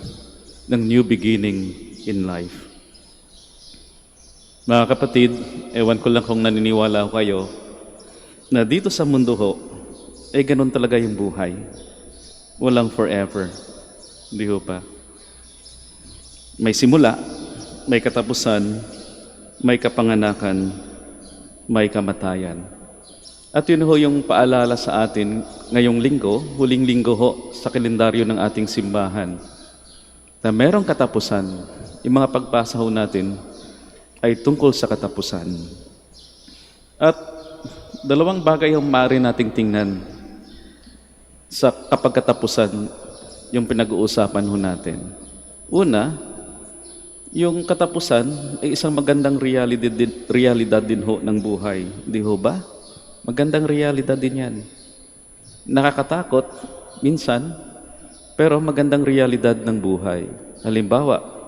ng new beginning in life. Mga kapatid, ewan ko lang kung naniniwala ko kayo na dito sa mundo ho, ganun talaga yung buhay. Walang forever. Hindi ho pa. May simula, may katapusan, may kapanganakan, may kamatayan. At yun ho yung paalala sa atin ngayong linggo, huling linggo ho sa kalendaryo ng ating simbahan, na merong katapusan. Yung mga pagbasa ho natin ay tungkol sa katapusan. At dalawang bagay yung maaari nating tingnan sa kapag katapusan yung pinag-uusapan ho natin. Una, yung katapusan ay isang magandang realidad din ho ng buhay. Di ho ba? Magandang realidad din yan. Nakakatakot minsan, pero magandang realidad ng buhay. Halimbawa,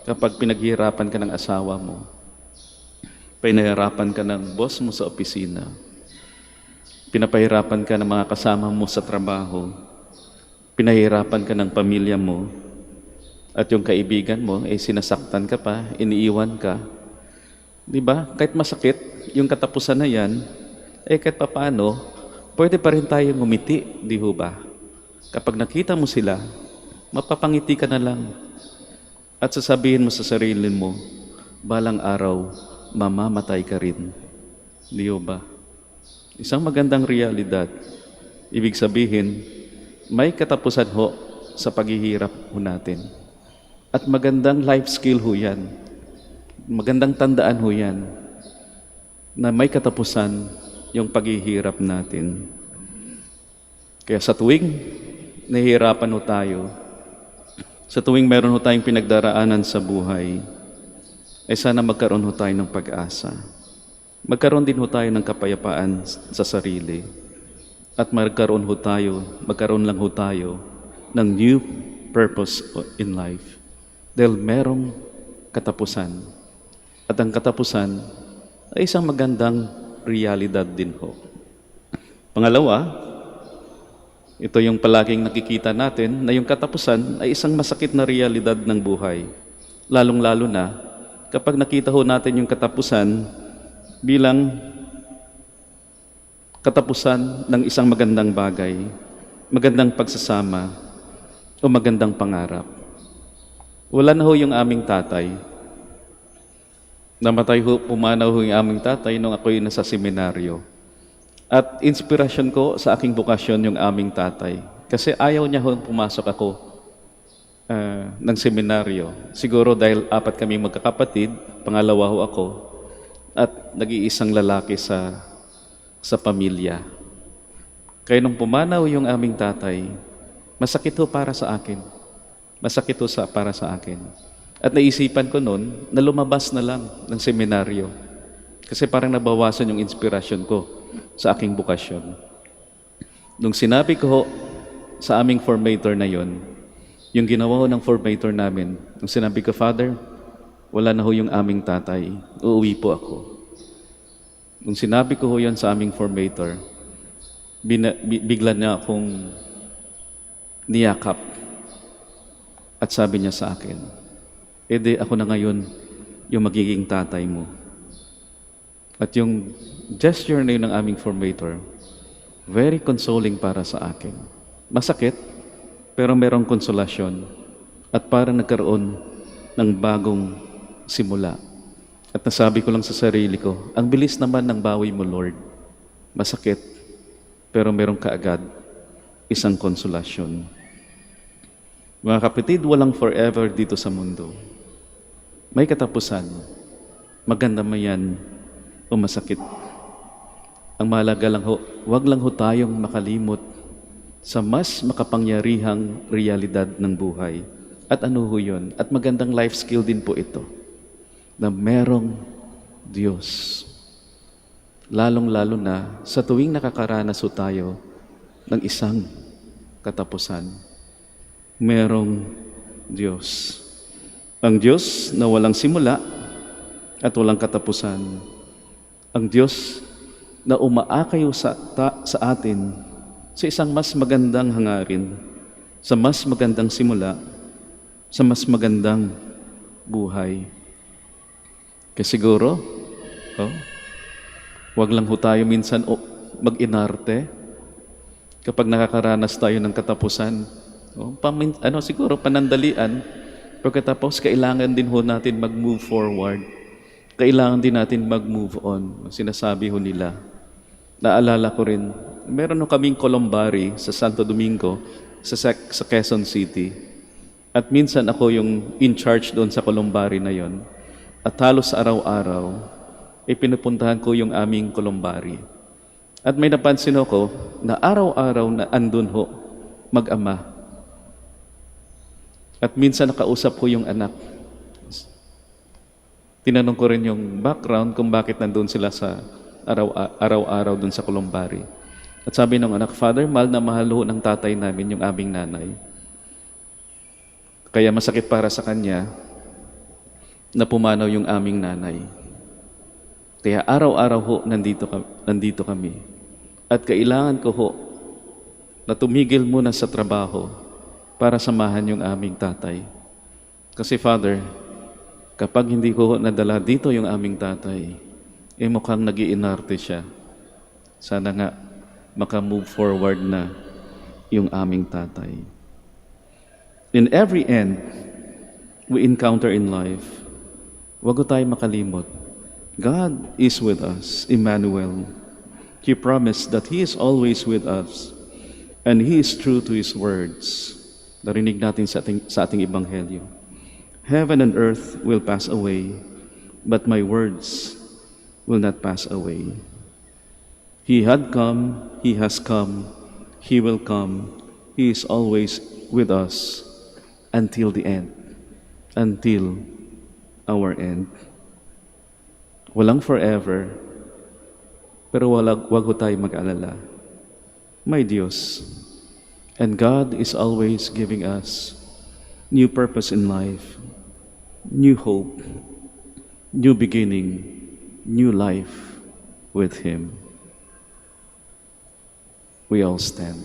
kapag pinaghihirapan ka ng asawa mo, pinahirapan ka ng boss mo sa opisina, pinapahirapan ka ng mga kasama mo sa trabaho, pinahirapan ka ng pamilya mo, at yung kaibigan mo, sinasaktan ka pa, iniiwan ka. Di ba? Kahit masakit, yung katapusan na yan, kahit papaano, pwede pa rin tayong ngumiti, di ho ba? Kapag nakita mo sila, mapapangiti ka na lang. At sasabihin mo sa sarili mo, balang araw, mamamatay ka rin. Di ho ba? Isang magandang realidad. Ibig sabihin, may katapusan ho sa paghihirap ho natin. At magandang life skill ho yan. Magandang tandaan ho yan na may katapusan yung paghihirap natin. Kaya sa tuwing nahihirapan ho tayo, sa tuwing meron ho tayong pinagdaraanan sa buhay, ay sana magkaroon ho tayo ng pag-asa. Magkaroon din ho tayo ng kapayapaan sa sarili. At magkaroon lang ho tayo ng new purpose in life. Dahil merong katapusan. At ang katapusan ay isang magandang realidad din ho. Pangalawa, ito yung palaging nakikita natin na yung katapusan ay isang masakit na realidad ng buhay. Lalong-lalo na kapag nakita ho natin yung katapusan bilang katapusan ng isang magandang bagay, magandang pagsasama, o magandang pangarap. Wala na ho yung aming tatay. Namatay ho, pumanaw ho yung aming tatay nung ako'y nasa seminaryo. At inspirasyon ko sa aking bukasyon yung aming tatay. Kasi ayaw niya ho pumasok ako ng seminaryo. Siguro dahil 4 kami magkakapatid, pangalawa ho ako, at nag-iisang lalaki sa pamilya. Kaya nung pumanaw yung aming tatay, masakit ho para sa akin. Masakit ho para sa akin. At naisipan ko noon na lumabas na lang ng seminaryo. Kasi parang nabawasan yung inspirasyon ko sa aking bukasyon. Nung sinabi ko ho sa aming formator na yon, yung ginawa ho ng formator namin, nung sinabi ko, Father, wala na ho yung aming tatay, uuwi po ako. Nung sinabi ko ho yan sa aming formator, bigla niya akong niyakap. At sabi niya sa akin, ako na ngayon yung magiging tatay mo. At yung gesture na yun ng aming formator, very consoling para sa akin. Masakit, pero merong konsolasyon. At parang nagkaroon ng bagong simula. At nasabi ko lang sa sarili ko, ang bilis naman ng bawi mo, Lord. Masakit, pero merong kaagad isang konsolasyon. Mga kapatid, walang forever dito sa mundo. May katapusan. Maganda man yan o masakit. Ang mahalaga lang ho, wag lang ho tayong makalimot sa mas makapangyarihang realidad ng buhay. At ano ho yun? At magandang life skill din po ito, na merong Diyos. Lalong-lalo na sa tuwing nakakaranas ho tayo ng isang katapusan. Merong Diyos. Ang Diyos na walang simula at walang katapusan. Ang Diyos na umaakayo sa atin sa isang mas magandang hangarin, sa mas magandang simula, sa mas magandang buhay. Kaya siguro, oh, wag lang ho tayo minsan mag-inarte kapag nakakaranas tayo ng katapusan. Oh, siguro panandalian. Pagkatapos, kailangan din ho natin mag-move forward. Kailangan din natin mag-move on. Sinasabi ho nila. Naalala ko rin, meron ho kaming columbary sa Santo Domingo, sa Quezon City. At minsan ako yung in charge doon sa columbary na yon. At halos araw-araw, pinupuntahan ko yung aming columbary. At may napansin ako na araw-araw na andun ho, mag-ama. At minsan nakausap ko yung anak. Tinanong ko rin yung background kung bakit nandun sila sa araw-araw dun sa columbary. At sabi ng anak, Father, mahal na mahal ho ng tatay namin yung aming nanay. Kaya masakit para sa kanya na pumanaw yung aming nanay. Kaya araw-araw ho nandito kami. At kailangan ko ho na tumigil muna sa trabaho para samahan yung aming tatay. Kasi Father, kapag hindi ko nadala dito yung aming tatay, mukhang nag-iinarte siya. Sana nga maka-move forward na yung aming tatay. In every end we encounter in life, wag ko tayo makalimot. God is with us, Emmanuel. He promised that He is always with us and He is true to His words. Narinig natin sa ating Ebanghelyo. Heaven and earth will pass away, but my words will not pass away. He had come, He has come, He will come. He is always with us until the end, until our end. Walang forever, pero wag ho tayo mag-alala. My Diyos, and God is always giving us new purpose in life, new hope, new beginning, new life with Him. We all stand.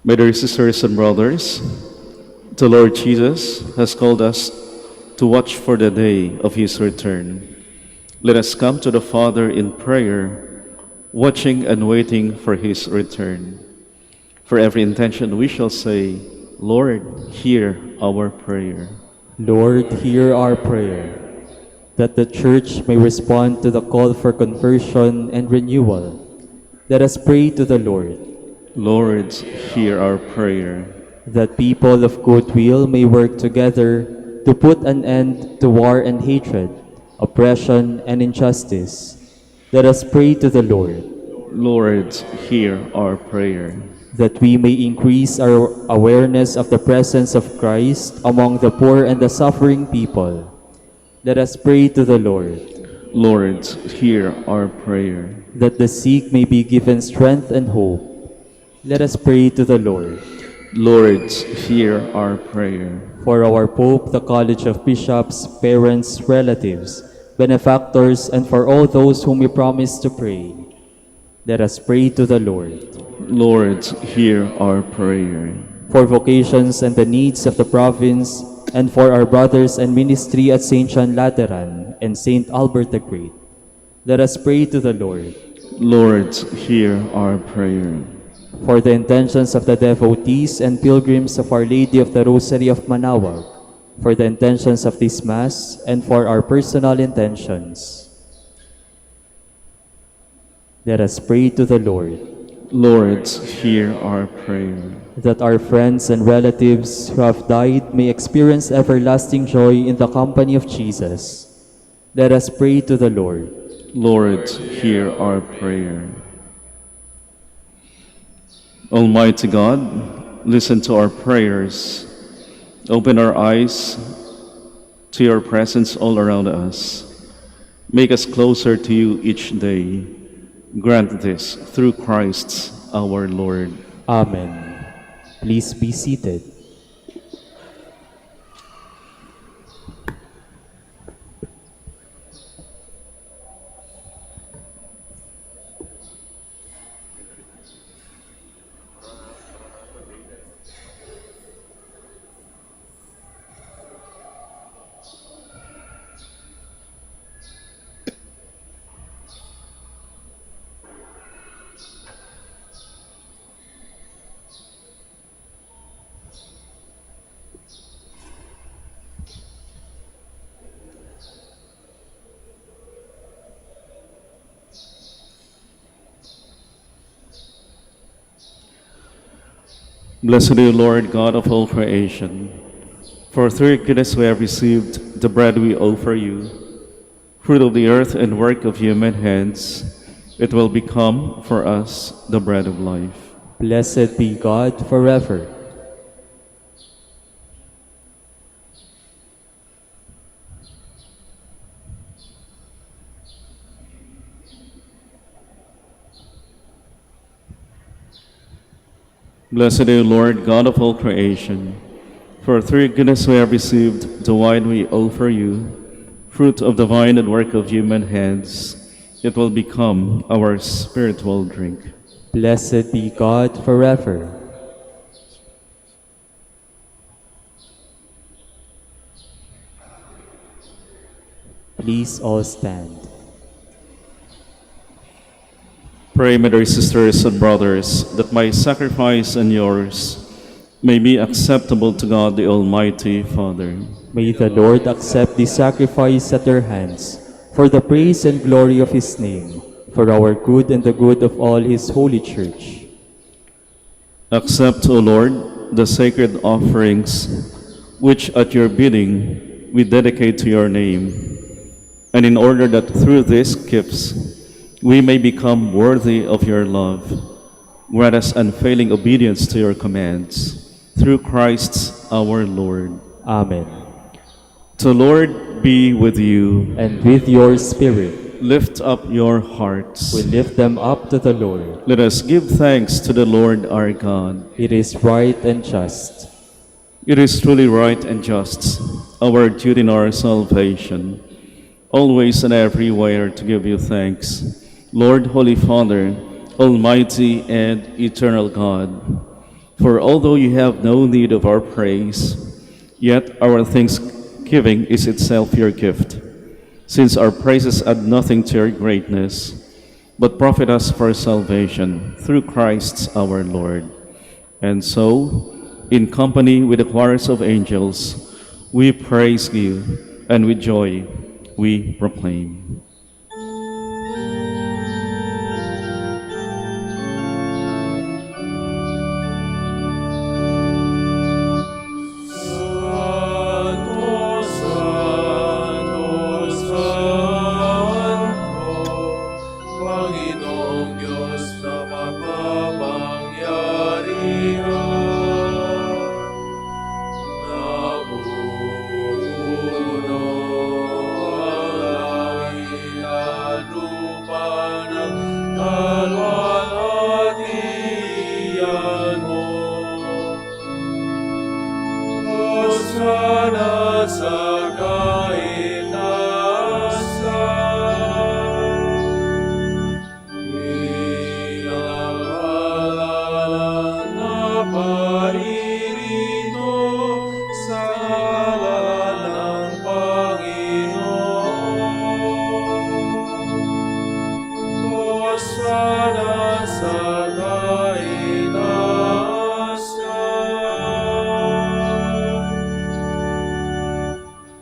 My dear sisters and brothers, the Lord Jesus has called us to watch for the day of His return. Let us come to the Father in prayer, watching and waiting for His return. For every intention we shall say, Lord, hear our prayer. Lord, hear our prayer, that the Church may respond to the call for conversion and renewal. Let us pray to the Lord. Lord, hear our prayer. That people of goodwill may work together to put an end to war and hatred, oppression and injustice. Let us pray to the Lord. Lord, hear our prayer. That we may increase our awareness of the presence of Christ among the poor and the suffering people. Let us pray to the Lord. Lord, hear our prayer. That the sick may be given strength and hope. Let us pray to the Lord. Lord, hear our prayer. For our Pope, the College of Bishops, parents, relatives, benefactors, and for all those whom we promise to pray, let us pray to the Lord. Lord, hear our prayer. For vocations and the needs of the province, and for our brothers and ministry at St. John Lateran and St. Albert the Great, let us pray to the Lord. Lord, hear our prayer. For the intentions of the devotees and pilgrims of Our Lady of the Rosary of Manaoag, for the intentions of this Mass, and for our personal intentions, let us pray to the Lord. Lord, hear our prayer. That our friends and relatives who have died may experience everlasting joy in the company of Jesus. Let us pray to the Lord. Lord, hear our prayer. Almighty God, listen to our prayers. Open our eyes to your presence all around us. Make us closer to you each day. Grant this through Christ our Lord. Amen. Please be seated. Blessed are you, Lord God of all creation. For through your goodness we have received the bread we offer you, fruit of the earth and work of human hands. It will become for us the bread of life. Blessed be God forever. Blessed are you, Lord God of all creation. For through your goodness we have received the wine we offer you, fruit of the vine and work of human hands. It will become our spiritual drink. Blessed be God forever. Please all stand. Pray, my dear sisters and brothers, that my sacrifice and yours may be acceptable to God the Almighty Father. May the Lord accept the sacrifice at your hands for the praise and glory of his name, for our good and the good of all his holy church. Accept, O Lord, the sacred offerings which at your bidding we dedicate to your name, and in order that through these gifts we may become worthy of your love, grant us unfailing obedience to your commands. Through Christ our Lord. Amen. The Lord be with you. And with your spirit, Lift up your hearts. we lift them up to the Lord. Let us give thanks to the Lord our God. It is right and just. It is truly right and just, our duty and our salvation, always and everywhere to give you thanks, Lord, Holy Father, Almighty and eternal God. For although you have no need of our praise, yet our thanksgiving is itself your gift, since our praises add nothing to your greatness, but profit us for salvation through Christ our Lord. And so, in company with the choirs of angels, we praise you, and with joy we proclaim.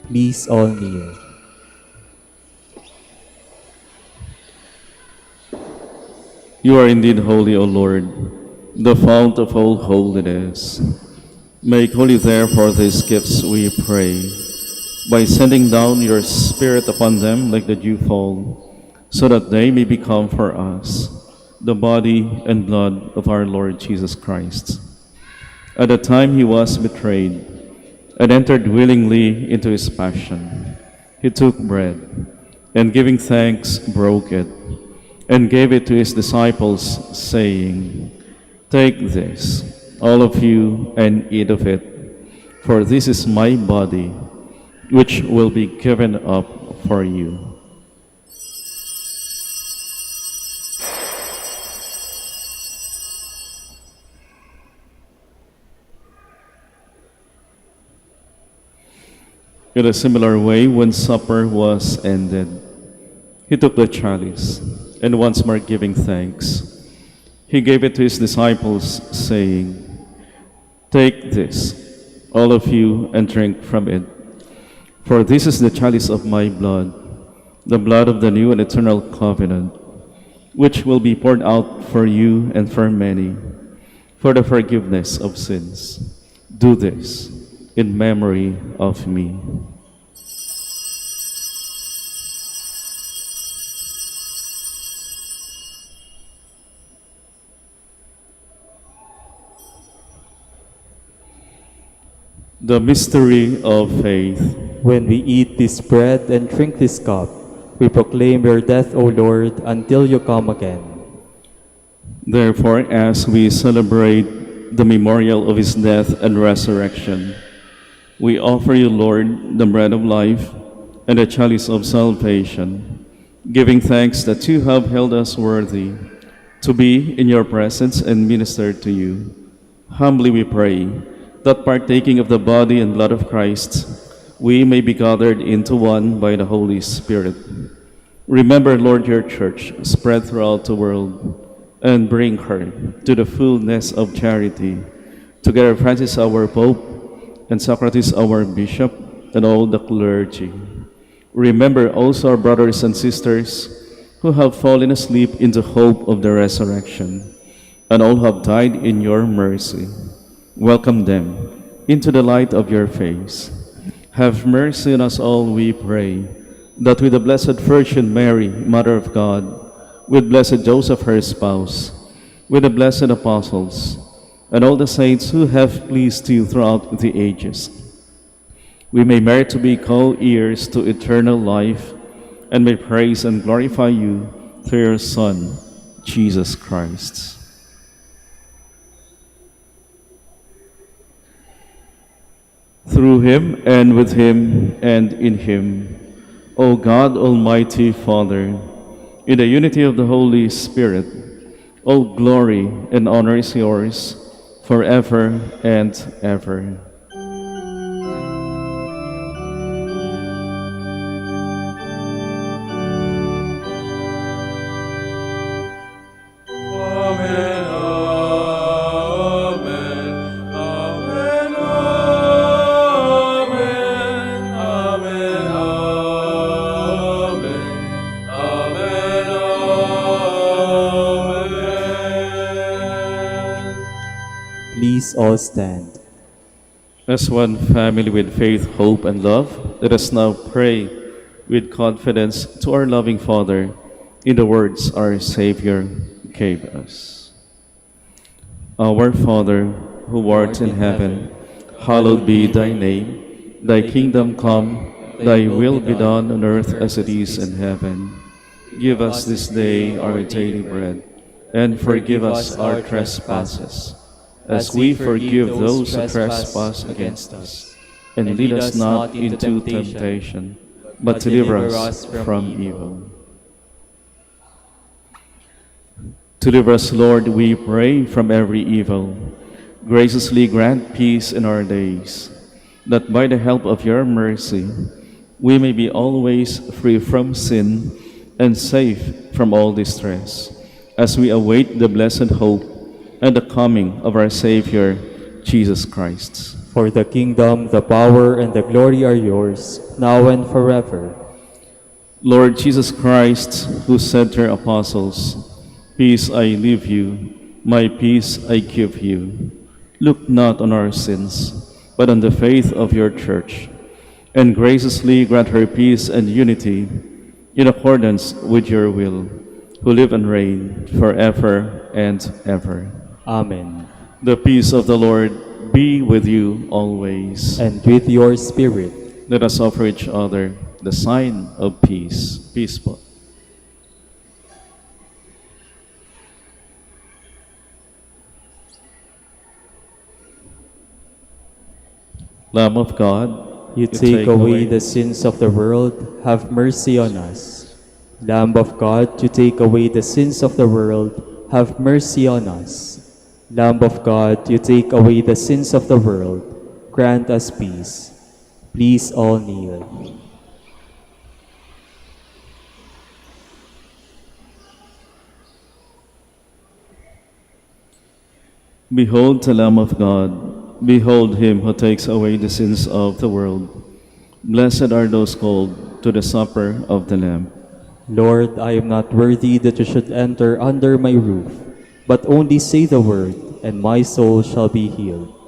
Please all kneel. You are indeed holy, O Lord, the fount of all holiness. Make holy therefore these gifts, we pray, by sending down your Spirit upon them like the dewfall, so that they may become for us the body and blood of our Lord Jesus Christ. At the time he was betrayed and entered willingly into his passion, he took bread, and giving thanks, broke it, and gave it to his disciples, saying, "Take this, all of you, and eat of it, for this is my body, which will be given up for you." In a similar way, when supper was ended, he took the chalice, and once more giving thanks, he gave it to his disciples, saying, "Take this, all of you, and drink from it. For this is the chalice of my blood, the blood of the new and eternal covenant, which will be poured out for you and for many, for the forgiveness of sins. Do this in memory of me. The mystery of faith. When we eat this bread and drink this cup, we proclaim your death, O Lord, until you come again. Therefore, as we celebrate the memorial of his death and resurrection, we offer you, Lord, the bread of life and the chalice of salvation, giving thanks that you have held us worthy to be in your presence and minister to you. Humbly we pray that partaking of the body and blood of Christ, we may be gathered into one by the Holy Spirit. Remember, Lord, your church spread throughout the world, and bring her to the fullness of charity. Together, Francis, our Pope, and Socrates, our Bishop, and all the clergy. Remember also our brothers and sisters who have fallen asleep in the hope of the resurrection, and all who have died in your mercy. Welcome them into the light of your face. Have mercy on us all, we pray, that with the Blessed Virgin Mary, Mother of God, with Blessed Joseph, her spouse, with the blessed apostles, and all the saints who have pleased you throughout the ages, we may merit to be co-heirs to eternal life, and may praise and glorify you through your Son, Jesus Christ. Through him, and with him, and in him, O God, Almighty Father, in the unity of the Holy Spirit, all glory and honor is yours forever and ever. Please all stand. As one family with faith, hope, and love, let us now pray with confidence to our loving Father in the words our Savior gave us. Our Father, who art in heaven, hallowed be thy name. Thy kingdom come, thy will be done on earth as it is in heaven. Give us this day our daily bread, and forgive us our trespasses, as we forgive those who trespass against us. And lead us not into temptation, but deliver us from evil. Deliver us, Lord, we pray, from every evil. Graciously grant peace in our days, that by the help of your mercy we may be always free from sin and safe from all distress, as we await the blessed hope and the coming of our Savior, Jesus Christ. For the kingdom, the power, and the glory are yours, now and forever. Lord Jesus Christ, who said to your apostles, "Peace I leave you, my peace I give you," look not on our sins, but on the faith of your church, and graciously grant her peace and unity in accordance with your will, who live and reign forever and ever. Amen. The peace of the Lord be with you always. And with your spirit. Let us offer each other the sign of peace. Peace po. Lamb of God, You take away the sins of the world, have mercy on us. Lamb of God, you take away the sins of the world, have mercy on us. Lamb of God, you take away the sins of the world, grant us peace. Please all kneel. Behold the Lamb of God. Behold him who takes away the sins of the world. Blessed are those called to the supper of the Lamb. Lord, I am not worthy that you should enter under my roof, but only say the word, and my soul shall be healed.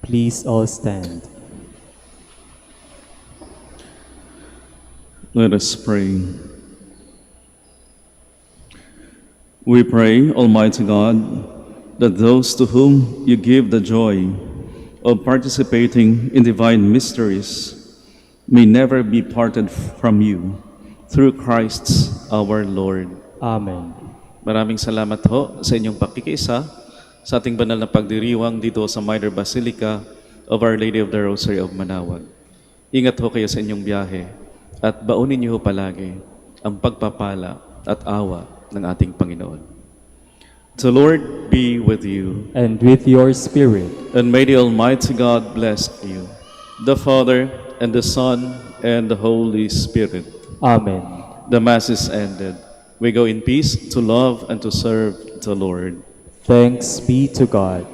Please all stand. Let us pray. We pray, Almighty God, that those to whom you give the joy of participating in divine mysteries may never be parted from you, through Christ our Lord. Amen. Maraming salamat ho sa inyong pakikiisa sa ating banal na pagdiriwang dito sa Minor Basilica of Our Lady of the Rosary of Manaoag. Ingat ho kayo sa inyong biyahe at baunin niyo ho palagi ang pagpapala at awa ng ating Panginoon. The Lord be with you. And with your spirit. And may the Almighty God bless you, the Father, and the Son, and the Holy Spirit. Amen. The Mass is ended. We go in peace to love and to serve the Lord. Thanks be to God.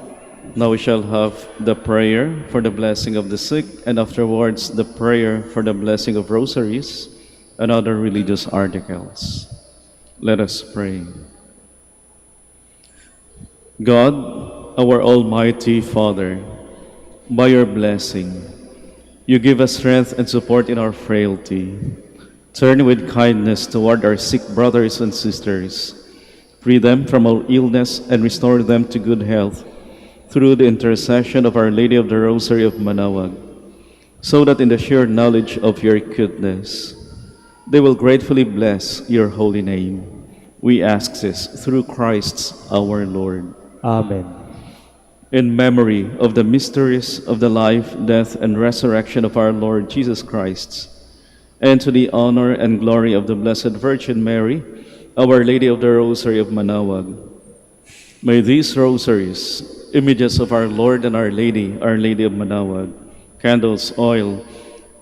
Now we shall have the prayer for the blessing of the sick, and afterwards the prayer for the blessing of rosaries and other religious articles. Let us pray. God, our Almighty Father, by your blessing, you give us strength and support in our frailty. Turn with kindness toward our sick brothers and sisters. Free them from all illness and restore them to good health through the intercession of Our Lady of the Rosary of Manaoag, so that in the sheer knowledge of your goodness, they will gratefully bless your holy name. We ask this through Christ our Lord. Amen. In memory of the mysteries of the life, death, and resurrection of our Lord Jesus Christ, and to the honor and glory of the Blessed Virgin Mary, Our Lady of the Rosary of Manaoag, may these rosaries, images of our Lord and Our Lady of Manaoag, candles, oil,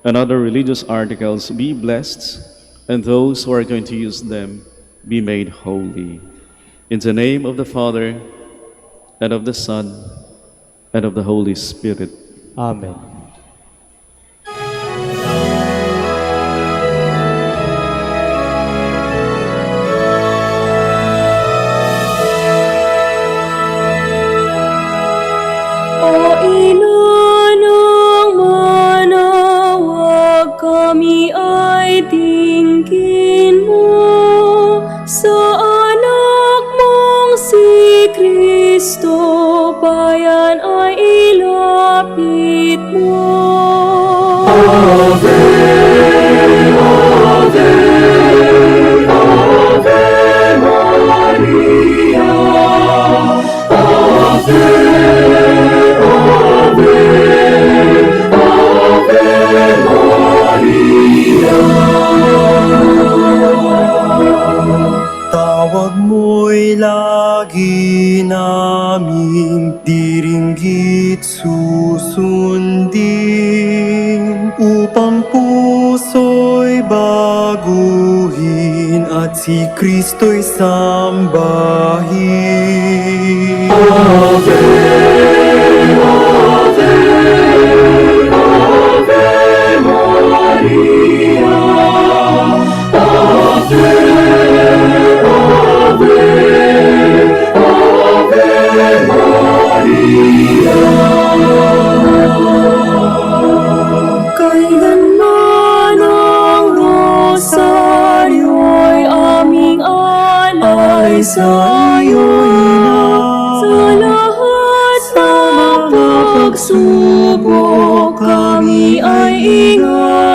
and other religious articles be blessed, and those who are going to use them be made holy. In the name of the Father, and of the Son, and of the Holy Spirit. Amen. O Inanang Manaoag, kami ay tingin mo sa anak mong si Kristo, bayan ay ilapit mo. Ave, Ave, Ave Maria, Ave, Tawag mo'y lagi naming diringgit susundin, upang puso'y baguhin at si Kristo'y sambahin. Ave, Ave, Ave Maria, Ave, Kailanman ang rosaryo'y aming alay sa iyo, Ina. Sa lahat ng pagsubok kami ay ingat.